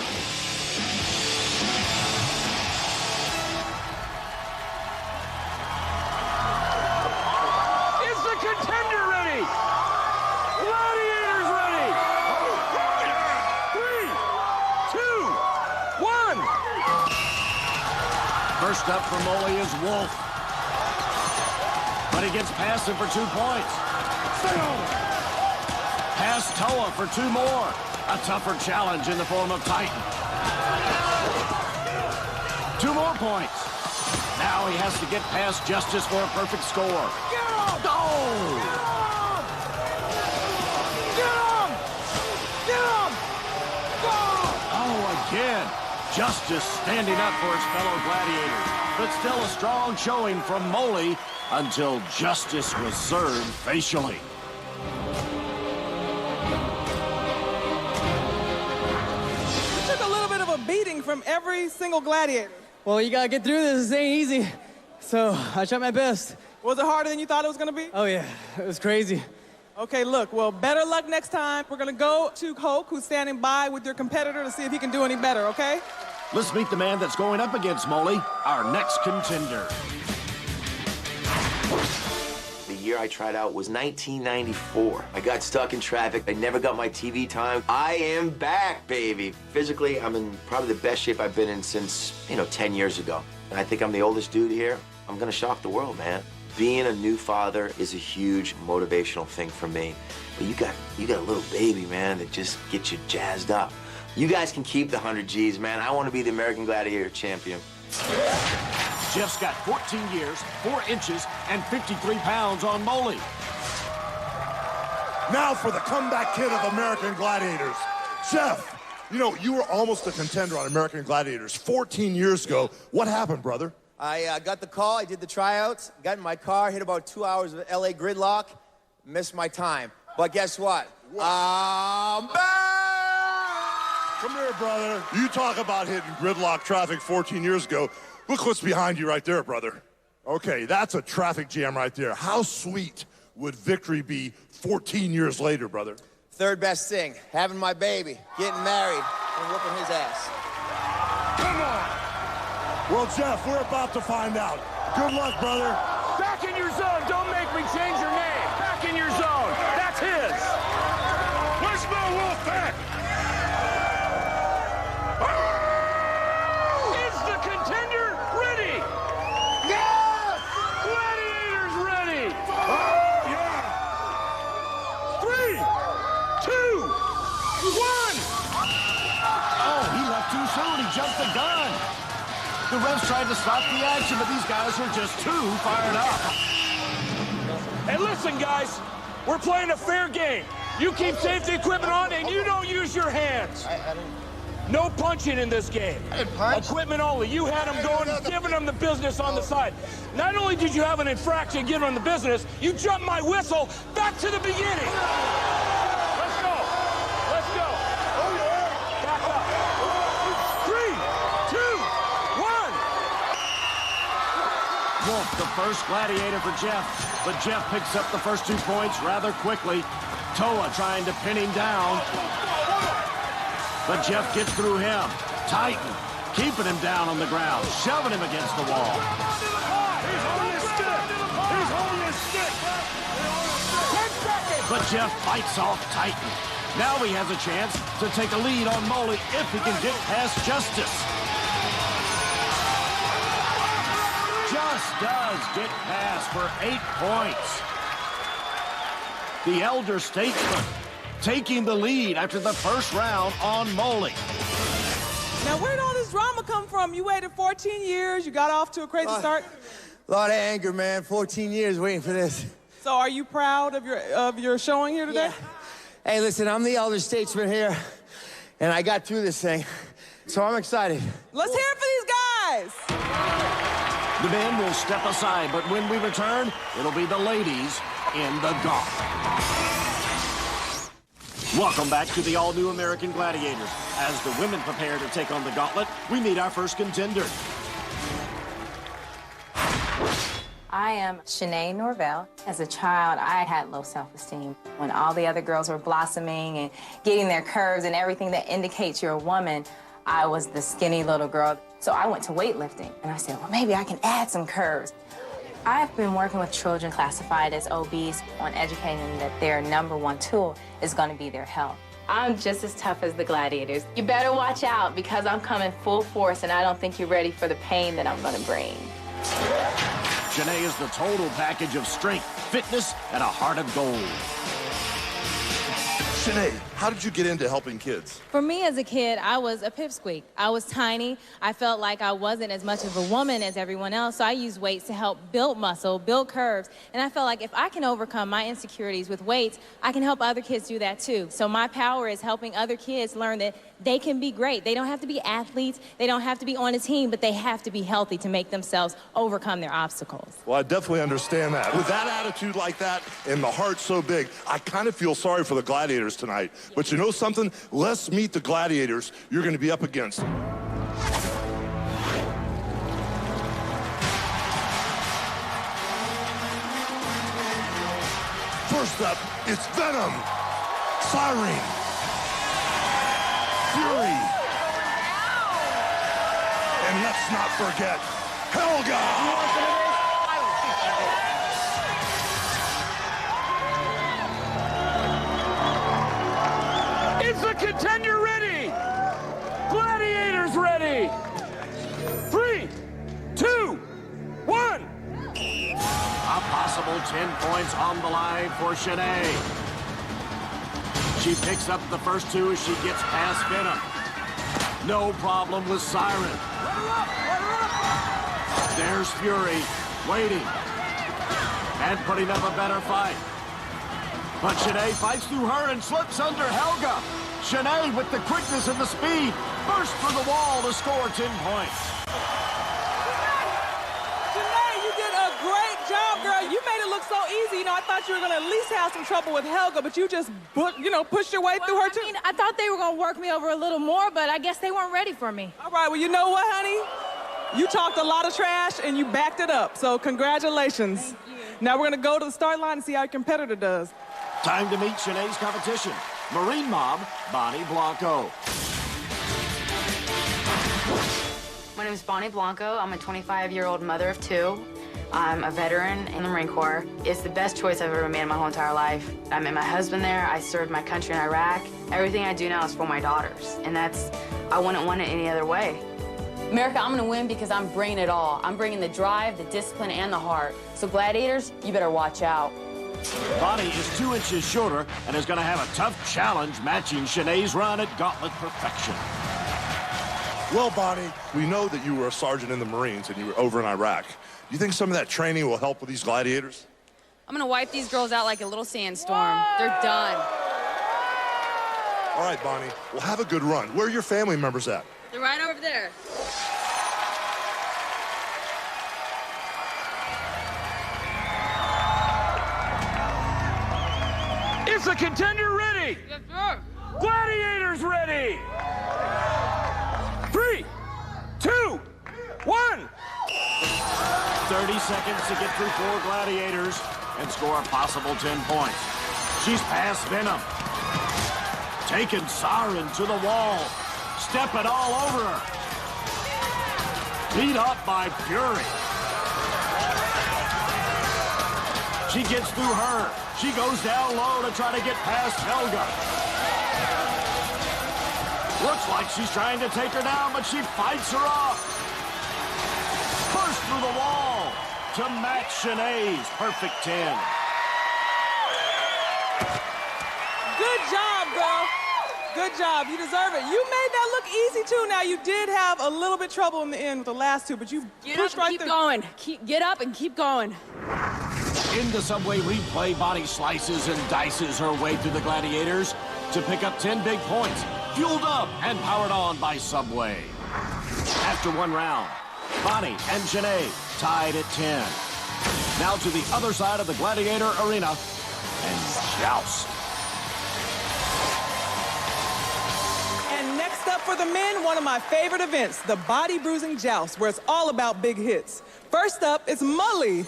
Is the contender ready? Gladiators ready? 3, 2, 1. First up for Molly is Wolf. But he gets past him for 2 points. Past Toa for 2 more. A tougher challenge in the form of Titan. 2 more points. Now he has to get past Justice for a perfect score. Get him! Oh! Get him! Get him! Go! Oh, again. Justice standing up for his fellow gladiators. But still a strong showing from Molly until Justice was served facially. You took a little bit of a beating from every single gladiator. Well, you gotta get through this. This ain't easy. So I tried my best. Was it harder than you thought it was gonna be? Oh, yeah. It was crazy. Okay, look, well, better luck next time. We're gonna go to Hulk, who's standing by with your competitor, to see if he can do any better, okay? Let's meet the man that's going up against Molly, our next contender. The year I tried out was 1994. I got stuck in traffic. I never got my TV time. I am back, baby. Physically, I'm in probably the best shape I've been in since, 10 years ago. And I think I'm the oldest dude here. I'm gonna shock the world, man. Being a new father is a huge motivational thing for me. But you got a little baby, man, that just gets you jazzed up. You guys can keep the 100 G's, man. I want to be the American Gladiator champion. Jeff's got 14 years, 4 inches, and 53 pounds on Molly. Now for the comeback kid of American Gladiators, Jeff. You were almost a contender on American Gladiators 14 years ago. What happened, brother? I got the call, I did the tryouts, got in my car, hit about 2 hours of LA gridlock, missed my time. But guess what? I'm back! Come here, brother. You talk about hitting gridlock traffic 14 years ago. Look what's behind you right there, brother. Okay, that's a traffic jam right there. How sweet would victory be 14 years later, brother? Third best thing, having my baby, getting married, and whooping his ass. Come on! Well, Jeff, we're about to find out. Good luck, brother. Back in your zone. Don't make me change your name. Back in your zone. That's his. Where's my wolf at? Is the contender ready? Yes! Gladiators ready. Oh, yeah! 3, 2, 1. Oh, he left too soon. He jumped the gun. The refs tried to stop the action, but these guys were just too fired up. Hey, listen, guys. We're playing a fair game. You keep safety equipment on, and you don't use your hands. No punching in this game. Equipment only. You had them going, giving them the business on the side. Not only did you have an infraction giving them the business, you jumped my whistle back to the beginning. Let's go. Let's go. Back up. 3, 2, 1. Wolf, the first gladiator for Jeff, but Jeff picks up the first 2 points rather quickly. Toa trying to pin him down, but Jeff gets through him. Titan keeping him down on the ground, shoving him against the wall. He's holding his stick. He's holding his stick. 10 seconds. But Jeff fights off Titan. Now he has a chance to take a lead on Molly if he can get past Justice. Just does get past for 8 points. The elder statesman taking the lead after the first round on Molly. Now, where'd all this drama come from? You waited 14 years, you got off to a crazy start. A lot of anger, man. 14 years waiting for this. So are you proud of your showing here today? Yeah. Hey, listen, I'm the elder statesman here, and I got through this thing, so I'm excited. Let's hear it for these guys. The men will step aside, but when we return, it'll be the ladies in the gauntlet. Welcome back to the all-new American Gladiators. As the women prepare to take on the gauntlet, we meet our first contender. I am Shanay Norvell. As a child, I had low self-esteem. When all the other girls were blossoming and getting their curves and everything that indicates you're a woman, I was the skinny little girl. So I went to weightlifting, and I said, well, maybe I can add some curves. I've been working with children classified as obese on educating them that their #1 tool is going to be their health. I'm just as tough as the gladiators. You better watch out because I'm coming full force, and I don't think you're ready for the pain that I'm going to bring. Shanay is the total package of strength, fitness, and a heart of gold. Shanay, how did you get into helping kids? For me as a kid, I was a pipsqueak. I was tiny. I felt like I wasn't as much of a woman as everyone else, so I used weights to help build muscle, build curves, and I felt like if I can overcome my insecurities with weights, I can help other kids do that too. So my power is helping other kids learn that they can be great. They don't have to be athletes, they don't have to be on a team, but they have to be healthy to make themselves overcome their obstacles. Well, I definitely understand that. With that attitude like that and the heart so big, I kind of feel sorry for the Gladiators tonight. But you know something? Let's meet the Gladiators you're going to be up against. First up, it's Venom, Siren, Fury, and let's not forget Helga! Is the contender ready? Gladiators ready? 3, 2, 1. A possible 10 points on the line for Shanay. She picks up the first 2 as she gets past Venom. No problem with Siren. There's Fury, waiting, and putting up a better fight. But Shanay fights through her and slips under Helga. Shanay, with the quickness and the speed, bursts through the wall to score 10 points. Shanay, you did a great job, girl. You made it look so easy. You know, I thought you were going to at least have some trouble with Helga, but you just, pushed your way through her, too. I mean, I thought they were going to work me over a little more, but I guess they weren't ready for me. All right, well, you know what, honey? You talked a lot of trash, and you backed it up, so congratulations. Thank you. Now we're going to go to the start line and see how your competitor does. Time to meet Shanay's competition, Marine Mob, Bonnie Blanco. My name is Bonnie Blanco. I'm a 25-year-old mother of 2. I'm a veteran in the Marine Corps. It's the best choice I've ever made in my whole entire life. I met my husband there. I served my country in Iraq. Everything I do now is for my daughters, and I wouldn't want it any other way. America, I'm gonna win because I'm bringing it all. I'm bringing the drive, the discipline, and the heart. So Gladiators, you better watch out. Bonnie is 2 inches shorter and is going to have a tough challenge matching Shanay's run at gauntlet perfection. Well, Bonnie, we know that you were a sergeant in the Marines and you were over in Iraq. Do you think some of that training will help with these Gladiators? I'm gonna wipe these girls out like a little sandstorm. They're done. All right, Bonnie, well, have a good run. Where are your family members at? They're right over there. Is the contender ready? Yes, sir. Gladiators ready? 3, 2, 1. 30 seconds to get through 4 Gladiators and score a possible 10 points. She's past Venom. Taking Siren to the wall. Stepping all over her. Beat up by Fury. She gets through her. She goes down low to try to get past Helga. Looks like she's trying to take her down, but she fights her off. Burst through the wall to match Shanay's perfect 10. Good job, girl. Good job. You deserve it. You made that look easy, too. Now, you did have a little bit trouble in the end with the last 2, but you pushed right through. Keep going. Get up and keep going. In the Subway replay, Bonnie slices and dices her way through the Gladiators to pick up 10 big points, fueled up and powered on by Subway. After 1 round, Bonnie and Shanay tied at 10. Now to the other side of the Gladiator Arena and joust. And next up for the men, one of my favorite events, the body bruising joust, where it's all about big hits. First up is Mully.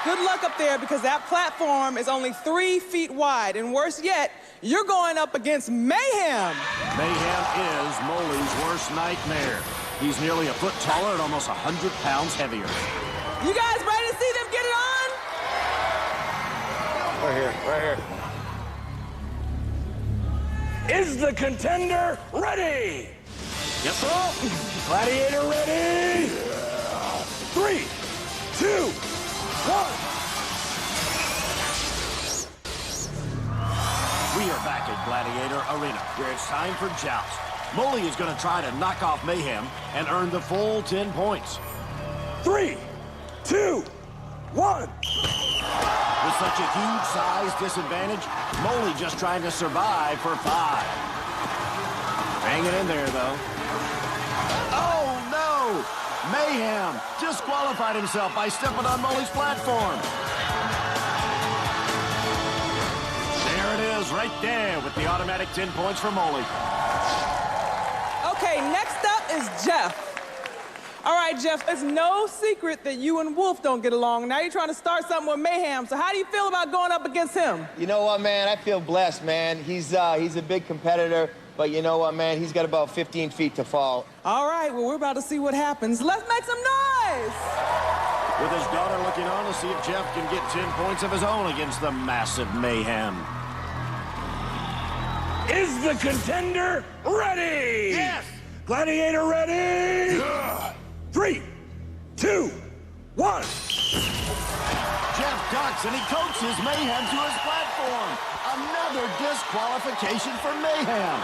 Good luck up there because that platform is only 3 feet wide. And worse yet, you're going up against Mayhem. Mayhem is Molly's worst nightmare. He's nearly a foot taller and almost 100 pounds heavier. You guys ready to see them get it on? Right here. Is the contender ready? Yes, sir. Gladiator ready? 3, 2, 1. We are back at Gladiator Arena, where it's time for joust. Molly is going to try to knock off Mayhem and earn the full 10 points. 3, 2, 1. With such a huge size disadvantage, Molly just trying to survive for 5. Hanging in there, though. Oh, no! Mayhem disqualified himself by stepping on Molly's platform. There it is, right there, with the automatic 10 points for Molly. Okay, next up is Jeff. All right, Jeff, it's no secret that you and Wolf don't get along. Now you're trying to start something with Mayhem, so how do you feel about going up against him? You know what, man? I feel blessed, man. He's a big competitor, but you know what, man? He's got about 15 feet to fall. All right, well, we're about to see what happens. Let's make some noise! With his daughter looking on to see if Jeff can get 10 points of his own against the massive Mayhem. Is the contender ready? Yes! Gladiator ready? 3, 2, 1. Jeff ducks and he coaches Mayhem to his platform. Another disqualification for Mayhem.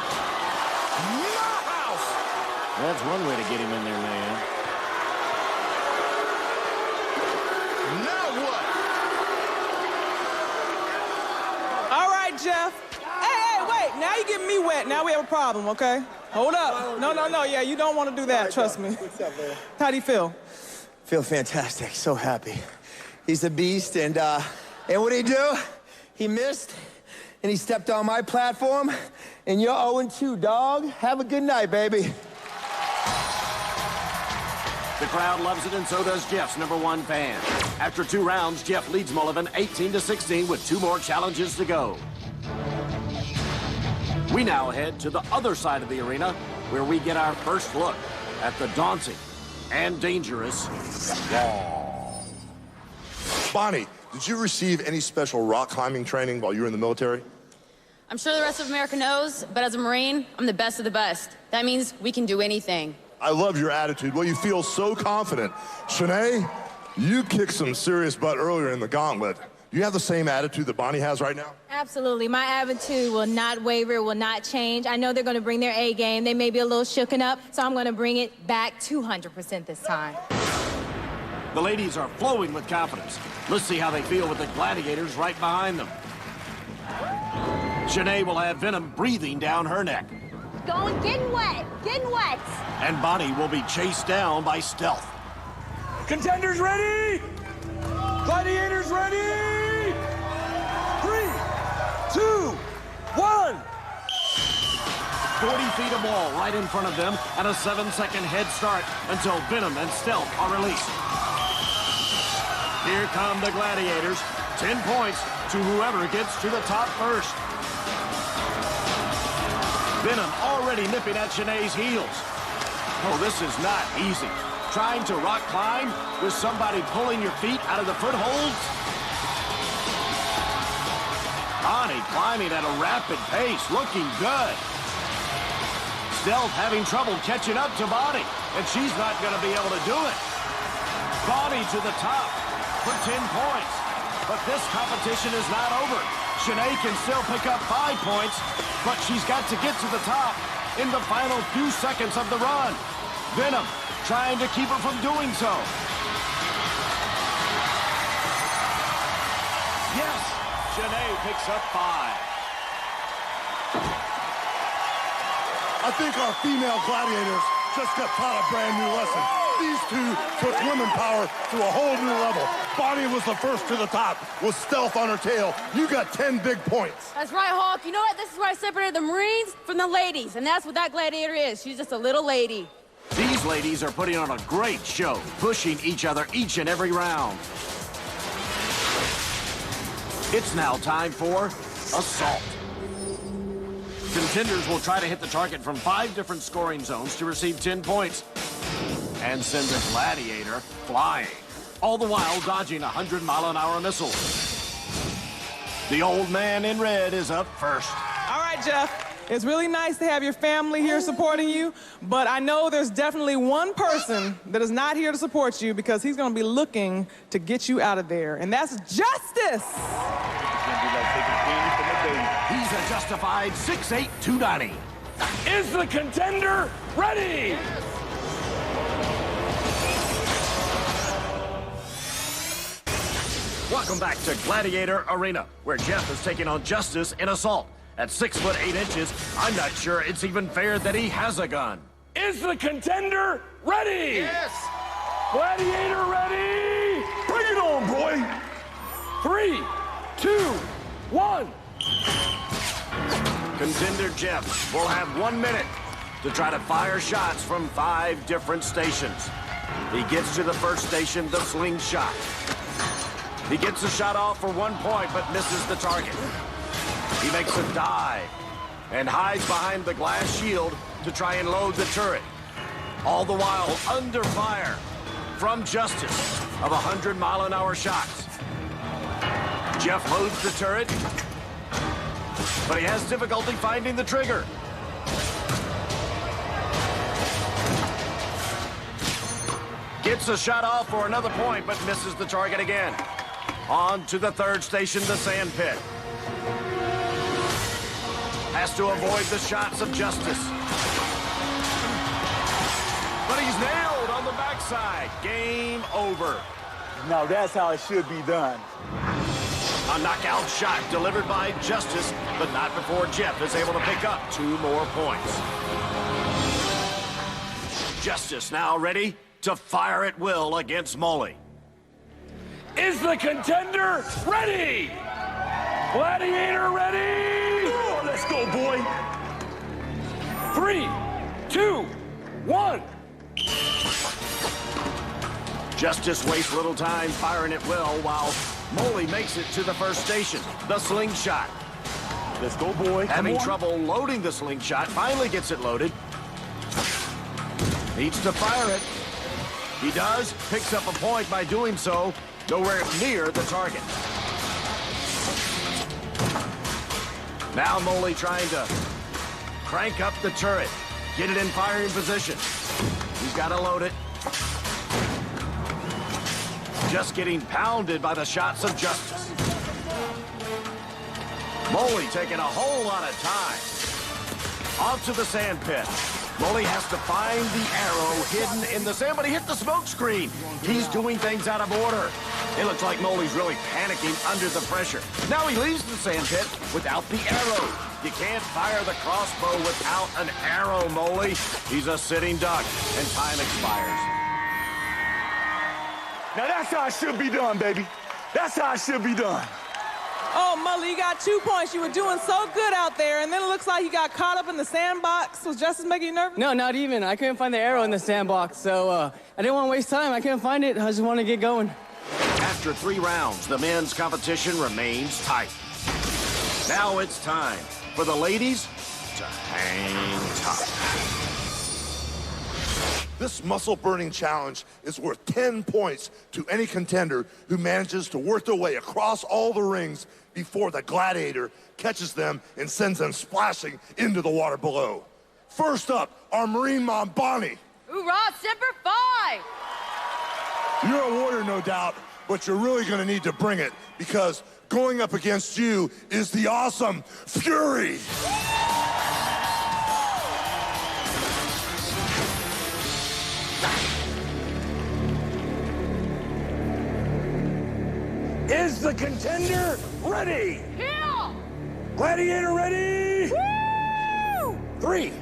My house! That's one way to get him in there, Mayhem. Now what? All right, Jeff. Hey, wait. Now you're getting me wet. Now we have a problem, okay? Hold up. No. Yeah, you don't want to do that. Trust me. What's up, man? How do you feel? Feel fantastic. So happy. He's a beast, and what did he do? He missed, and he stepped on my platform, and you're 0-2, dog. Have a good night, baby. The crowd loves it, and so does Jeff's #1 fan. After 2 rounds, Jeff leads Molivann 18-16 with 2 more challenges to go. We now head to the other side of the arena, where we get our first look at the daunting and dangerous wall. Bonnie, did you receive any special rock climbing training while you were in the military? I'm sure the rest of America knows, but as a Marine, I'm the best of the best. That means we can do anything. I love your attitude. Well, you feel so confident. Shanay, you kicked some serious butt earlier in the gauntlet. Do you have the same attitude that Bonnie has right now? Absolutely. My attitude will not waver, will not change. I know they're going to bring their A game. They may be a little shooken up, so I'm going to bring it back 200% this time. The ladies are flowing with confidence. Let's see how they feel with the Gladiators right behind them. Shanay will have venom breathing down her neck. Going, getting wet, getting wet. And Bonnie will be chased down by Stealth. Contenders ready? Gladiators ready? 3, 2, 1. 40 feet of wall right in front of them and a 7-second head start until Venom and Stealth are released. Here come the Gladiators. 10 points to whoever gets to the top first. Venom already nipping at Shanay's heels. Oh, this is not easy. Trying to rock climb with somebody pulling your feet out of the footholds. Bonnie climbing at a rapid pace, looking good. Stealth having trouble catching up to Bonnie, and she's not going to be able to do it. Bonnie to the top for 10 points. But this competition is not over. Shanay can still pick up 5 points, but she's got to get to the top in the final few seconds of the run. Venom trying to keep her from doing so. Yes, Shanay picks up 5. I think our female gladiators just got taught a brand new lesson. These two took women power to a whole new level. Bonnie was the first to the top with stealth on her tail. You got 10 big points. That's right, Hawk. You know what? This is where I separated the Marines from the ladies, and that's what that gladiator is. She's just a little lady. These ladies are putting on a great show, pushing each other each and every round. It's now time for assault. Contenders will try to hit the target from 5 different scoring zones to receive 10 points and send the gladiator flying, all the while dodging 100-mile-an-hour missiles. The old man in red is up first. All right, Jeff. It's really nice to have your family here supporting you, but I know there's definitely one person that is not here to support you because he's going to be looking to get you out of there, and that's Justice. He's a justified 6'8", 290. Is the contender ready? Yes. Welcome back to Gladiator Arena, where Jeff is taking on Justice in assault. At 6 foot 8 inches, I'm not sure it's even fair that he has a gun. Is the contender ready? Yes. Gladiator ready? Bring it on, boy. 3, 2, 1. Contender Jeff will have 1 minute to try to fire shots from 5 different stations. He gets to the first station, the slingshot. He gets a shot off for 1 point, but misses the target. He makes a dive and hides behind the glass shield to try and load the turret. All the while under fire from Justice of 100-mile-an-hour shots. Jeff loads the turret, but he has difficulty finding the trigger. Gets a shot off for another point, but misses the target again. On to the third station, the sand pit. Has to avoid the shots of Justice. But he's nailed on the backside. Game over. Now that's how it should be done. A knockout shot delivered by Justice, but not before Jeff is able to pick up 2 more points. Justice now ready to fire at will against Molly. Is the contender ready? Gladiator ready? Oh, let's go, boy. 3, 2, 1. Justice wastes little time firing at will while Molly makes it to the first station, the slingshot. Let's go, boy. Having trouble loading the slingshot, finally gets it loaded. Needs to fire it. He does, picks up a point by doing so, nowhere near the target. Now Molly trying to crank up the turret, get it in firing position. He's got to load it. Just getting pounded by the shots of Justice. Molly taking a whole lot of time. Off to the sand pit. Molly has to find the arrow hidden in the sand, but he hit the smoke screen. He's doing things out of order. It looks like Molly's really panicking under the pressure. Now he leaves the sand pit without the arrow. You can't fire the crossbow without an arrow, Molly. He's a sitting duck, and time expires. Now that's how it should be done, baby. That's how it should be done. Oh, Molly, you got 2 points. You were doing so good out there, and then it looks like you got caught up in the sandbox. Was Justice making you nervous? No, not even. I couldn't find the arrow in the sandbox, so I didn't want to waste time. I couldn't find it. I just wanted to get going. After 3 rounds, the men's competition remains tight. Now it's time for the ladies to hang tough. This muscle-burning challenge is worth 10 points to any contender who manages to work their way across all the rings before the gladiator catches them and sends them splashing into the water below. First up, our Marine mom, Bonnie. Hoorah, Semper Fi! You're a warrior, no doubt, but you're really gonna need to bring it because going up against you is the awesome Fury. Is the contender ready? Kill! Gladiator ready? Woo! 3,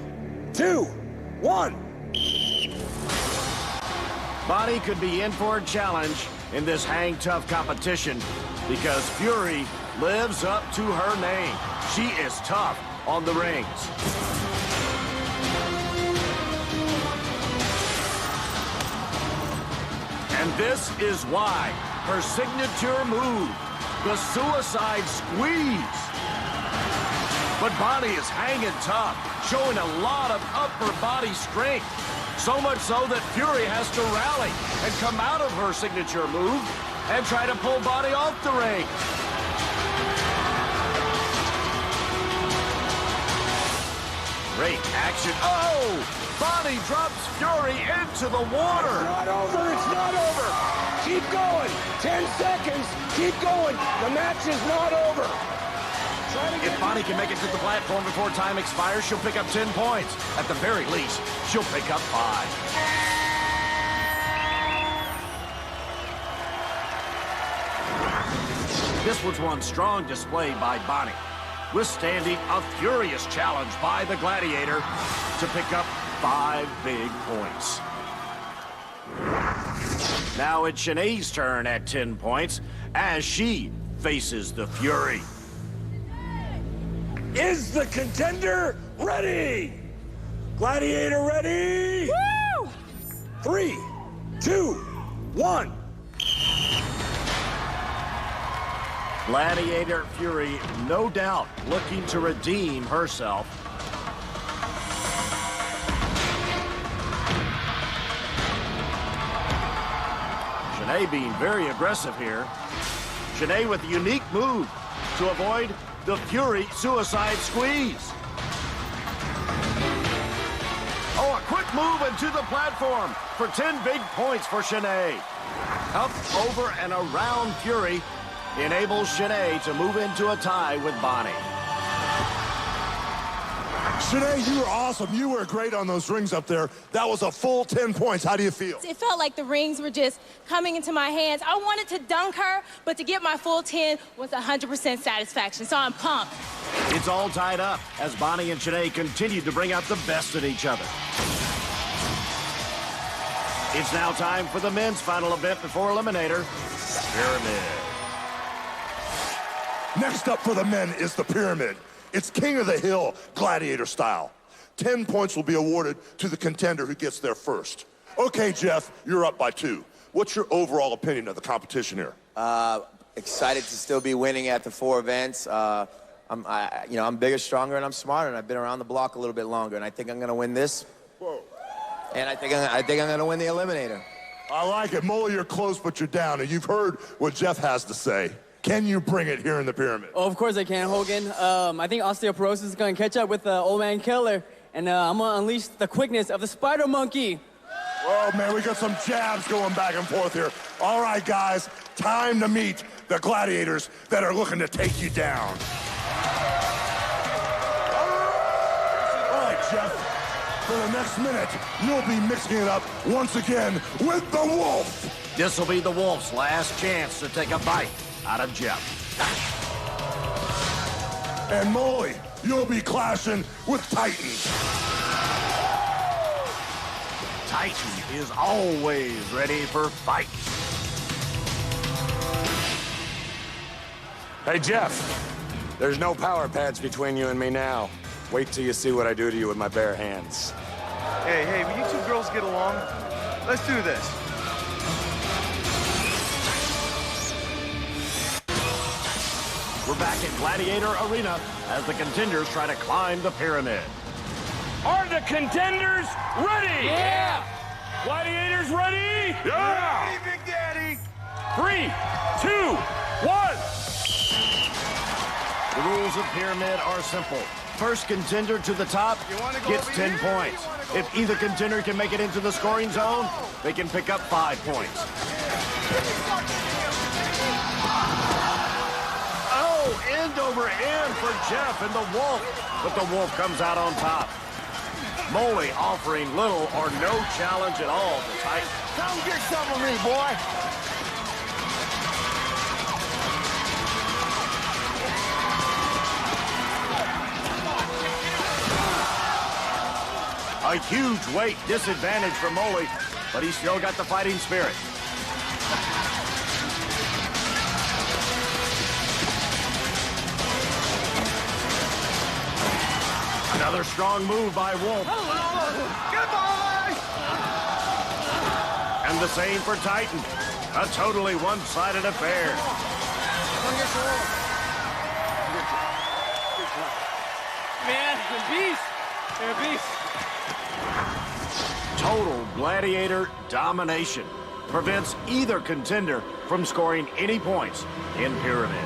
2, 1. Bonnie could be in for a challenge in this hang tough competition because Fury lives up to her name. She is tough on the rings. And this is why her signature move, the suicide squeeze. But Bonnie is hanging tough, showing a lot of upper body strength. So much so that Fury has to rally and come out of her signature move and try to pull Bonnie off the ring. Great action. Oh! Bonnie drops Fury into the water. It's not over. It's not over. Keep going. 10 seconds. Keep going. The match is not over. If Bonnie can make it to the platform before time expires, she'll pick up 10 points. At the very least, she'll pick up 5. This was one strong display by Bonnie, withstanding a furious challenge by the Gladiator to pick up 5 big points. Now it's Shanay's turn at 10 points as she faces the Fury. Is the contender ready? Gladiator ready? Woo! 3, 2, 1. Gladiator Fury, no doubt, looking to redeem herself. Shanay being very aggressive here. Shanay with a unique move to avoid the Fury suicide squeeze. Oh, a quick move into the platform for 10 big points for Shanay. Up, over, and around Fury enables Shanay to move into a tie with Bonnie. Shanay, you were awesome. You were great on those rings up there. That was a full 10 points. How do you feel? It felt like the rings were just coming into my hands. I wanted to dunk her, but to get my full 10 was 100% satisfaction, so I'm pumped. It's all tied up as Bonnie and Shanay continue to bring out the best in each other. It's now time for the men's final event before Eliminator, Pyramid. Next up for the men is the Pyramid. It's King of the Hill, Gladiator style. 10 points will be awarded to the contender who gets there first. Okay, Jeff, you're up by 2. What's your overall opinion of the competition here? Excited to still be winning at the 4 events. I'm bigger, stronger, and I'm smarter, and I've been around the block a little bit longer, and I think I'm going to win this. Whoa. And I think I'm going to win the Eliminator. I like it. Molly, you're close, but you're down, and you've heard what Jeff has to say. Can you bring it here in the Pyramid? Oh, of course I can, Hogan. I think osteoporosis is going to catch up with the old man killer, and I'm going to unleash the quickness of the spider monkey. Oh, man, we got some jabs going back and forth here. All right, guys, time to meet the gladiators that are looking to take you down. All right, Jeff, for the next minute, you'll be mixing it up once again with the Wolf. This will be the Wolf's last chance to take a bite out of Jeff. And Molly, you'll be clashing with Titan. Titan is always ready for fights. Hey, Jeff, there's no power pads between you and me now. Wait till you see what I do to you with my bare hands. Hey, will you 2 girls get along? Let's do this. We're back at Gladiator Arena as the contenders try to climb the pyramid. Are the contenders ready? Yeah! Gladiators ready? Yeah! Hey, Big Daddy! 3, 2, 1. The rules of pyramid are simple. First contender to the top gets 10 points. If either contender can make it into the scoring zone, they can pick up 5 points. Oh, end over end for Jeff and the Wolf, but the Wolf comes out on top. Molly offering little or no challenge at all to Titan. Come get some of me, boy. A huge weight disadvantage for Molly but he's still got the fighting spirit. Another strong move by Wolf. Goodbye! And the same for Titan. A totally one-sided affair. Man, you're a beast. You're a beast. Total gladiator domination prevents either contender from scoring any points in Pyramid.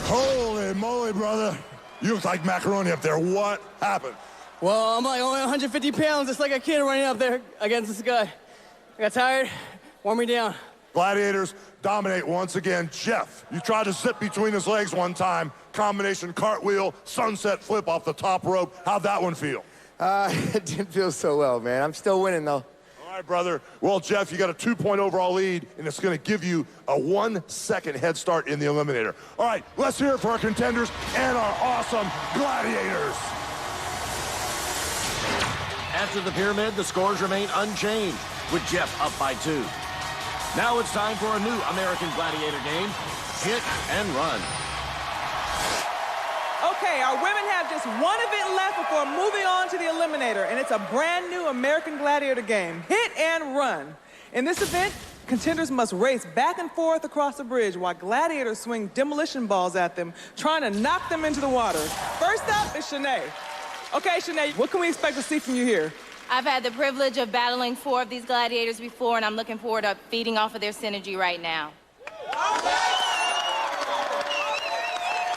Holy moly, brother. You look like macaroni up there. What happened? Well, I'm like only 150 pounds, just like a kid running up there against this guy. I got tired, wore me down. Gladiators dominate once again. Jeff, you tried to sit between his legs one time. Combination cartwheel, sunset flip off the top rope. How'd that one feel? It didn't feel so well, man. I'm still winning, though. All right, brother. Well, Jeff, you got a 2-point overall lead, and it's going to give you a 1-second head start in the Eliminator. All right, let's hear it for our contenders and our awesome Gladiators. After the Pyramid, the scores remain unchanged, with Jeff up by 2. Now it's time for a new American Gladiator game, Hit and Run. Okay, our women have just one event left before moving on to the Eliminator, and it's a brand new American Gladiator game, Hit and Run. In this event, contenders must race back and forth across the bridge while gladiators swing demolition balls at them, trying to knock them into the water. First up is Shanay. Okay, Shanay, what can we expect to see from you here? I've had the privilege of battling 4 of these gladiators before, and I'm looking forward to feeding off of their synergy right now.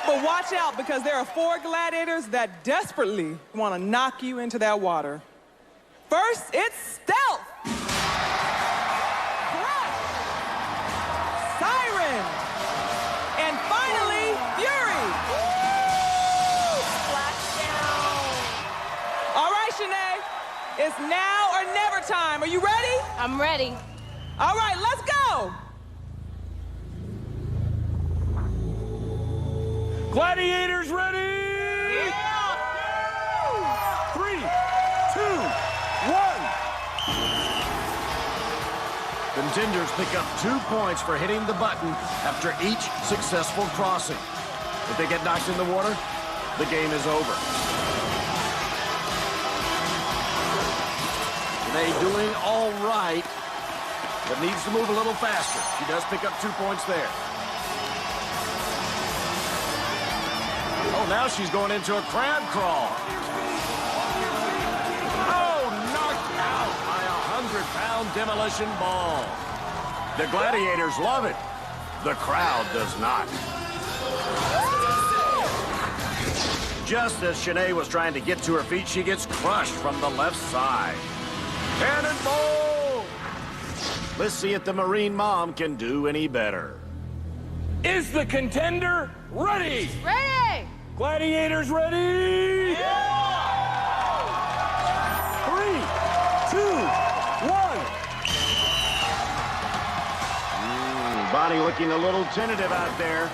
But watch out, because there are 4 gladiators that desperately want to knock you into that water. First, it's Stealth. Crush. Siren. And finally, Fury. Splashdown. All right, Shanay, it's now or never time. Are you ready? I'm ready. All right, let's go. Gladiators ready? Yeah. 3, 2, 1. Contenders pick up 2 points for hitting the button after each successful crossing. If they get knocked in the water, the game is over. Shanay doing all right, but needs to move a little faster. She does pick up 2 points there. Oh, now she's going into a crab crawl. Oh, knocked out by a 100-pound demolition ball. The gladiators love it. The crowd does not. Just as Shanay was trying to get to her feet, she gets crushed from the left side. Cannonball! Let's see if the Marine Mom can do any better. Is the contender ready? Ready! Gladiators ready? Yeah! 3, 2, 1. Bonnie looking a little tentative out there.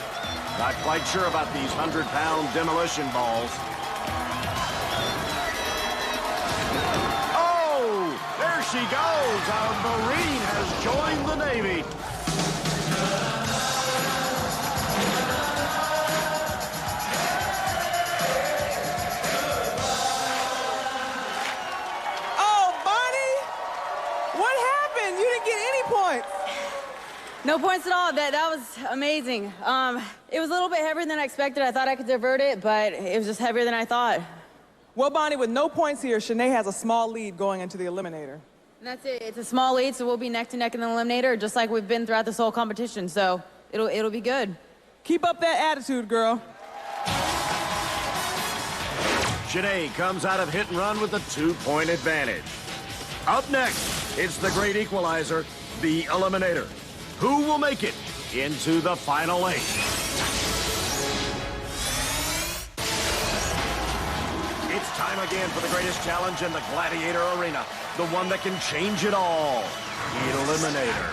Not quite sure about these 100-pound demolition balls. Oh, there she goes. Our Marine has joined the Navy. No points at all. That was amazing. It was a little bit heavier than I expected. I thought I could divert it, but it was just heavier than I thought. Well, Bonnie, with no points here, Shanay has a small lead going into the Eliminator. And that's it. It's a small lead, so we'll be neck to neck in the Eliminator, just like we've been throughout this whole competition. So it'll be good. Keep up that attitude, girl. Shanay comes out of hit and run with a 2-point advantage. Up next, it's the great equalizer, the Eliminator. Who will make it into the final 8? It's time again for the greatest challenge in the Gladiator arena. The one that can change it all. The Eliminator.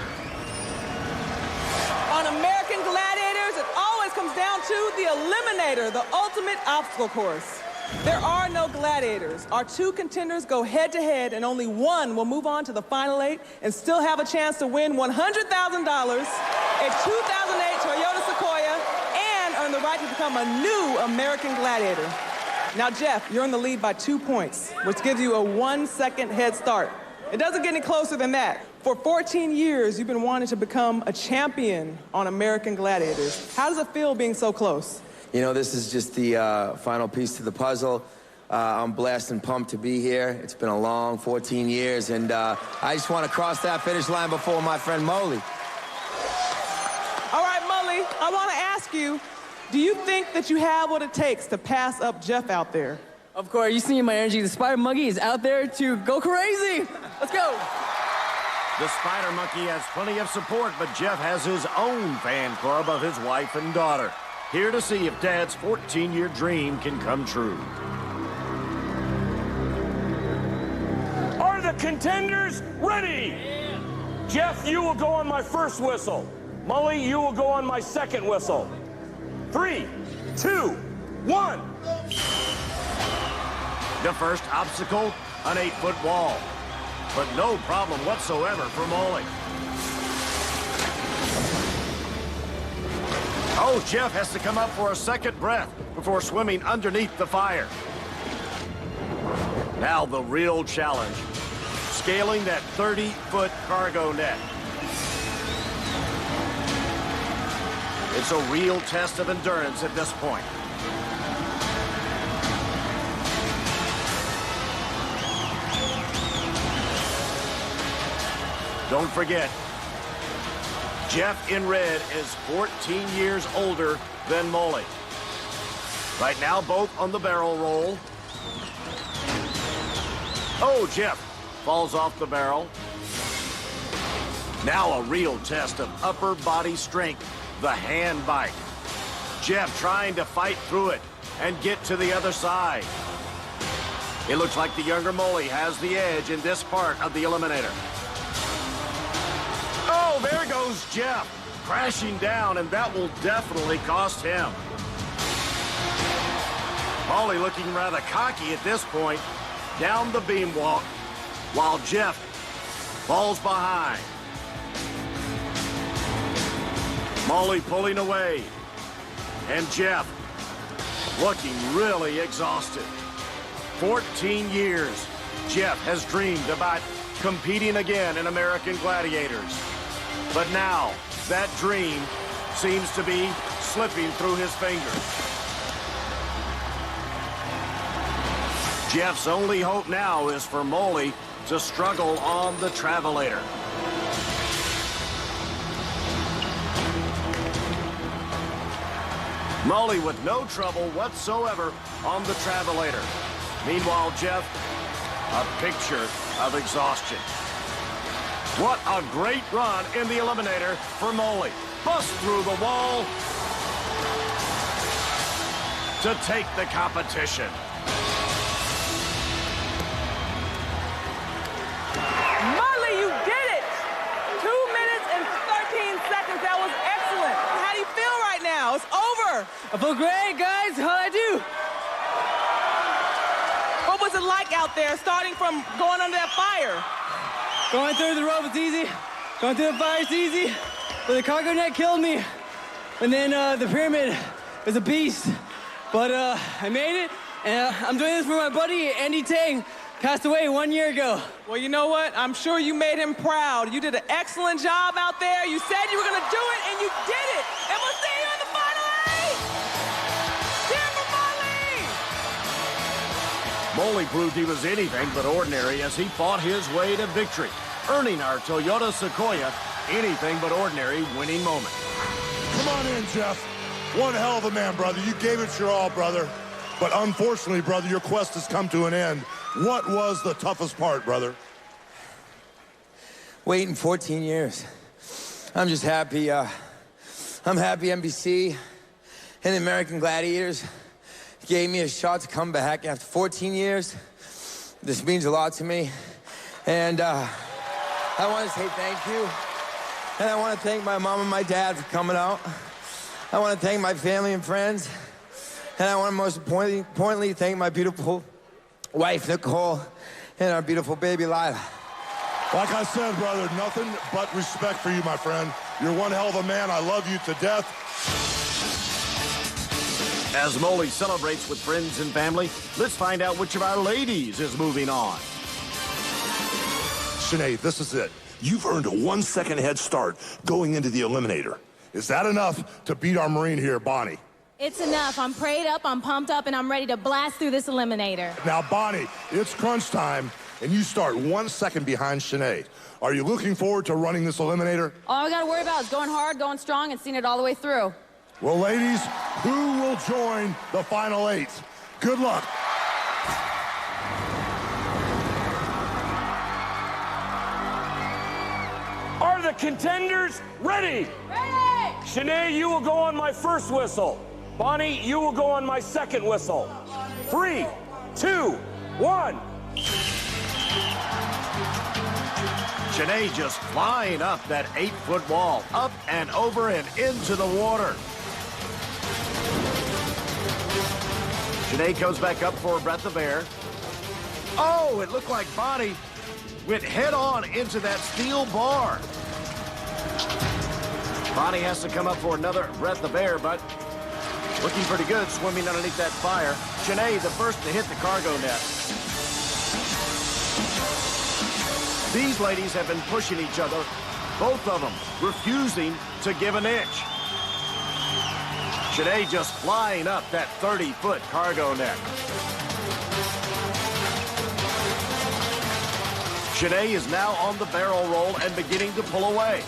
On American Gladiators, it always comes down to the Eliminator, the ultimate obstacle course. There are no gladiators. Our two contenders go head-to-head, and only one will move on to the final 8 and still have a chance to win $100,000, a 2008 Toyota Sequoia, and earn the right to become a new American Gladiator. Now, Jeff, you're in the lead by 2 points, which gives you a 1-second head start. It doesn't get any closer than that. For 14 years, you've been wanting to become a champion on American Gladiators. How does it feel being so close? You know, this is just the final piece to the puzzle. I'm blessed and pumped to be here. It's been a long 14 years, and I just want to cross that finish line before my friend Molly. All right, Molly, I want to ask you, do you think that you have what it takes to pass up Jeff out there? Of course, you see my energy. The Spider Monkey is out there to go crazy. Let's go. The Spider Monkey has plenty of support, but Jeff has his own fan club of his wife and daughter. Here to see if Dad's 14-year dream can come true. Are the contenders ready? Yeah. Jeff, you will go on my first whistle. Molly, you will go on my second whistle. 3, 2, 1. The first obstacle, an 8-foot wall. But no problem whatsoever for Molly. Oh, Jeff has to come up for a second breath before swimming underneath the fire. Now the real challenge, scaling that 30-foot cargo net. It's a real test of endurance at this point. Don't forget, Jeff in red is 14 years older than Molly. Right now, both on the barrel roll. Oh, Jeff falls off the barrel. Now a real test of upper body strength, the hand bike. Jeff trying to fight through it and get to the other side. It looks like the younger Molly has the edge in this part of the Eliminator. Oh, there goes Jeff, crashing down, and that will definitely cost him. Molly looking rather cocky at this point, down the beam walk, while Jeff falls behind. Molly pulling away, and Jeff looking really exhausted. 14 years, Jeff has dreamed about competing again in American Gladiators. But now, that dream seems to be slipping through his fingers. Jeff's only hope now is for Molly to struggle on the Travelator. Molly with no trouble whatsoever on the Travelator. Meanwhile, Jeff, a picture of exhaustion. What a great run in the Eliminator for Molly. Bust through the wall to take the competition. Molly, you did it! 2 minutes and 13 seconds. That was excellent. How do you feel right now? It's over. I feel great, guys. How'd I do? What was it like out there, starting from going under that fire? Going through the rope was easy. Going through the fire's easy. But the cargo net killed me. And then the pyramid is a beast. But I made it, and I'm doing this for my buddy, Andy Tang. Passed away 1 year ago. Well, you know what? I'm sure you made him proud. You did an excellent job out there. You said you were going to do it, and you did it. And we'll see you in the final 8. Cheer for Molly! Molly proved he was anything but ordinary as he fought his way to victory, earning our Toyota Sequoia anything but ordinary winning moment. Come on in, Jeff. One hell of a man, brother. You gave it your all, brother. But unfortunately, brother, your quest has come to an end. What was the toughest part, brother? Waiting 14 years. I'm just happy. I'm happy NBC and the American Gladiators gave me a shot to come back after 14 years. This means a lot to me. And I want to say thank you. And I want to thank my mom and my dad for coming out. I want to thank my family and friends. And I want to most importantly thank my beautiful wife, Nicole, and our beautiful baby, Leila. Like I said, brother, nothing but respect for you, my friend. You're one hell of a man. I love you to death. As Molly celebrates with friends and family, let's find out which of our ladies is moving on. Shanay, this is it. You've earned a 1-second head start going into the Eliminator. Is that enough to beat our Marine here, Bonnie? It's enough. I'm prayed up, I'm pumped up, and I'm ready to blast through this Eliminator. Now, Bonnie, it's crunch time, and you start 1 second behind Shanay. Are you looking forward to running this Eliminator? All I gotta worry about is going hard, going strong, and seeing it all the way through. Well, ladies, who will join the final 8? Good luck. Are the contenders ready? Ready! Shanay, you will go on my first whistle. Bonnie, you will go on my second whistle. 3, 2, 1. Shanay just flying up that 8-foot wall, up and over and into the water. Shanay comes back up for a breath of air. Oh, it looked like Bonnie went head-on into that steel bar. Bonnie has to come up for another breath of air, but looking pretty good swimming underneath that fire. Shanay, the first to hit the cargo net. These ladies have been pushing each other, both of them refusing to give an inch. Shanay just flying up that 30-foot cargo net. Shanay is now on the barrel roll and beginning to pull away.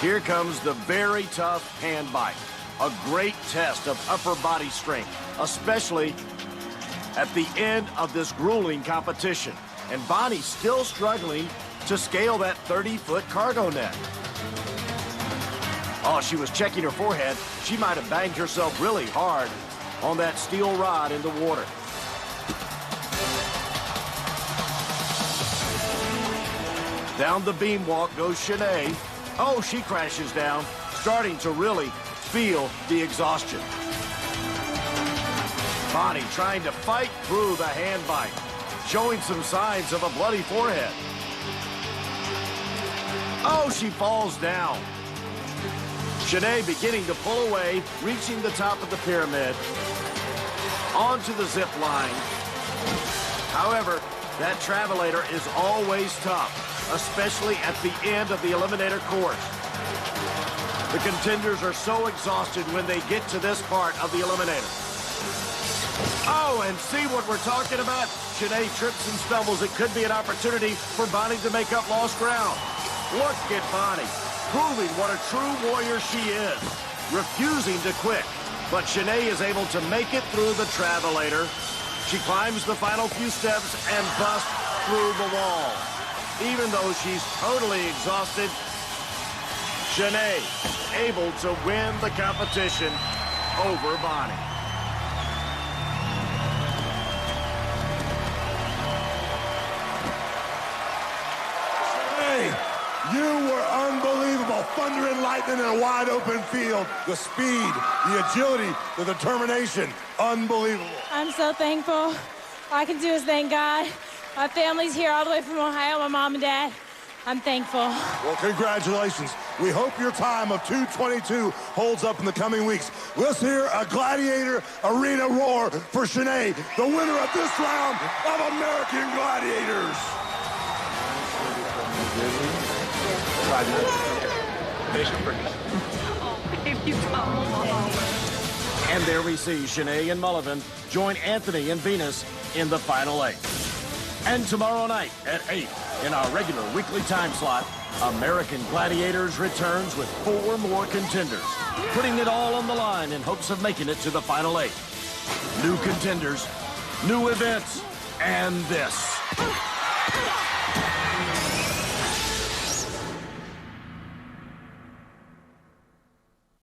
Here comes the very tough hand bite. A great test of upper body strength, especially at the end of this grueling competition. And Bonnie's still struggling to scale that 30-foot cargo net. Oh, she was checking her forehead. She might have banged herself really hard on that steel rod in the water. Down the beam walk goes Shanay. Oh, she crashes down, starting to really feel the exhaustion. Bonnie trying to fight through the hand bite, showing some signs of a bloody forehead. Oh, she falls down. Shanay beginning to pull away, reaching the top of the pyramid, onto the zip line. However, that travelator is always tough, especially at the end of the Eliminator course. The contenders are so exhausted when they get to this part of the Eliminator. Oh, and see what we're talking about? Shanay trips and stumbles. It could be an opportunity for Bonnie to make up lost ground. Look at Bonnie, proving what a true warrior she is, refusing to quit. But Shanay is able to make it through the travelator. She climbs the final few steps and busts through the wall. Even though she's totally exhausted, Shanay able to win the competition over Bonnie. Hey, you were unbelievable. Thunder and lightning in a wide open field. The speed, the agility, the determination. Unbelievable. I'm so thankful. All I can do is thank God. My family's here all the way from Ohio, my mom and dad. I'm thankful. Well, congratulations. We hope your time of 2:22 holds up in the coming weeks. Let's hear a Gladiator Arena roar for Shanay, the winner of this round of American Gladiators. And there we see Shanay and Molivann join Anthony and Venus in the final 8. And tomorrow night at 8, in our regular weekly time slot, American Gladiators returns with 4 more contenders, putting it all on the line in hopes of making it to the final 8. New contenders, new events, and this.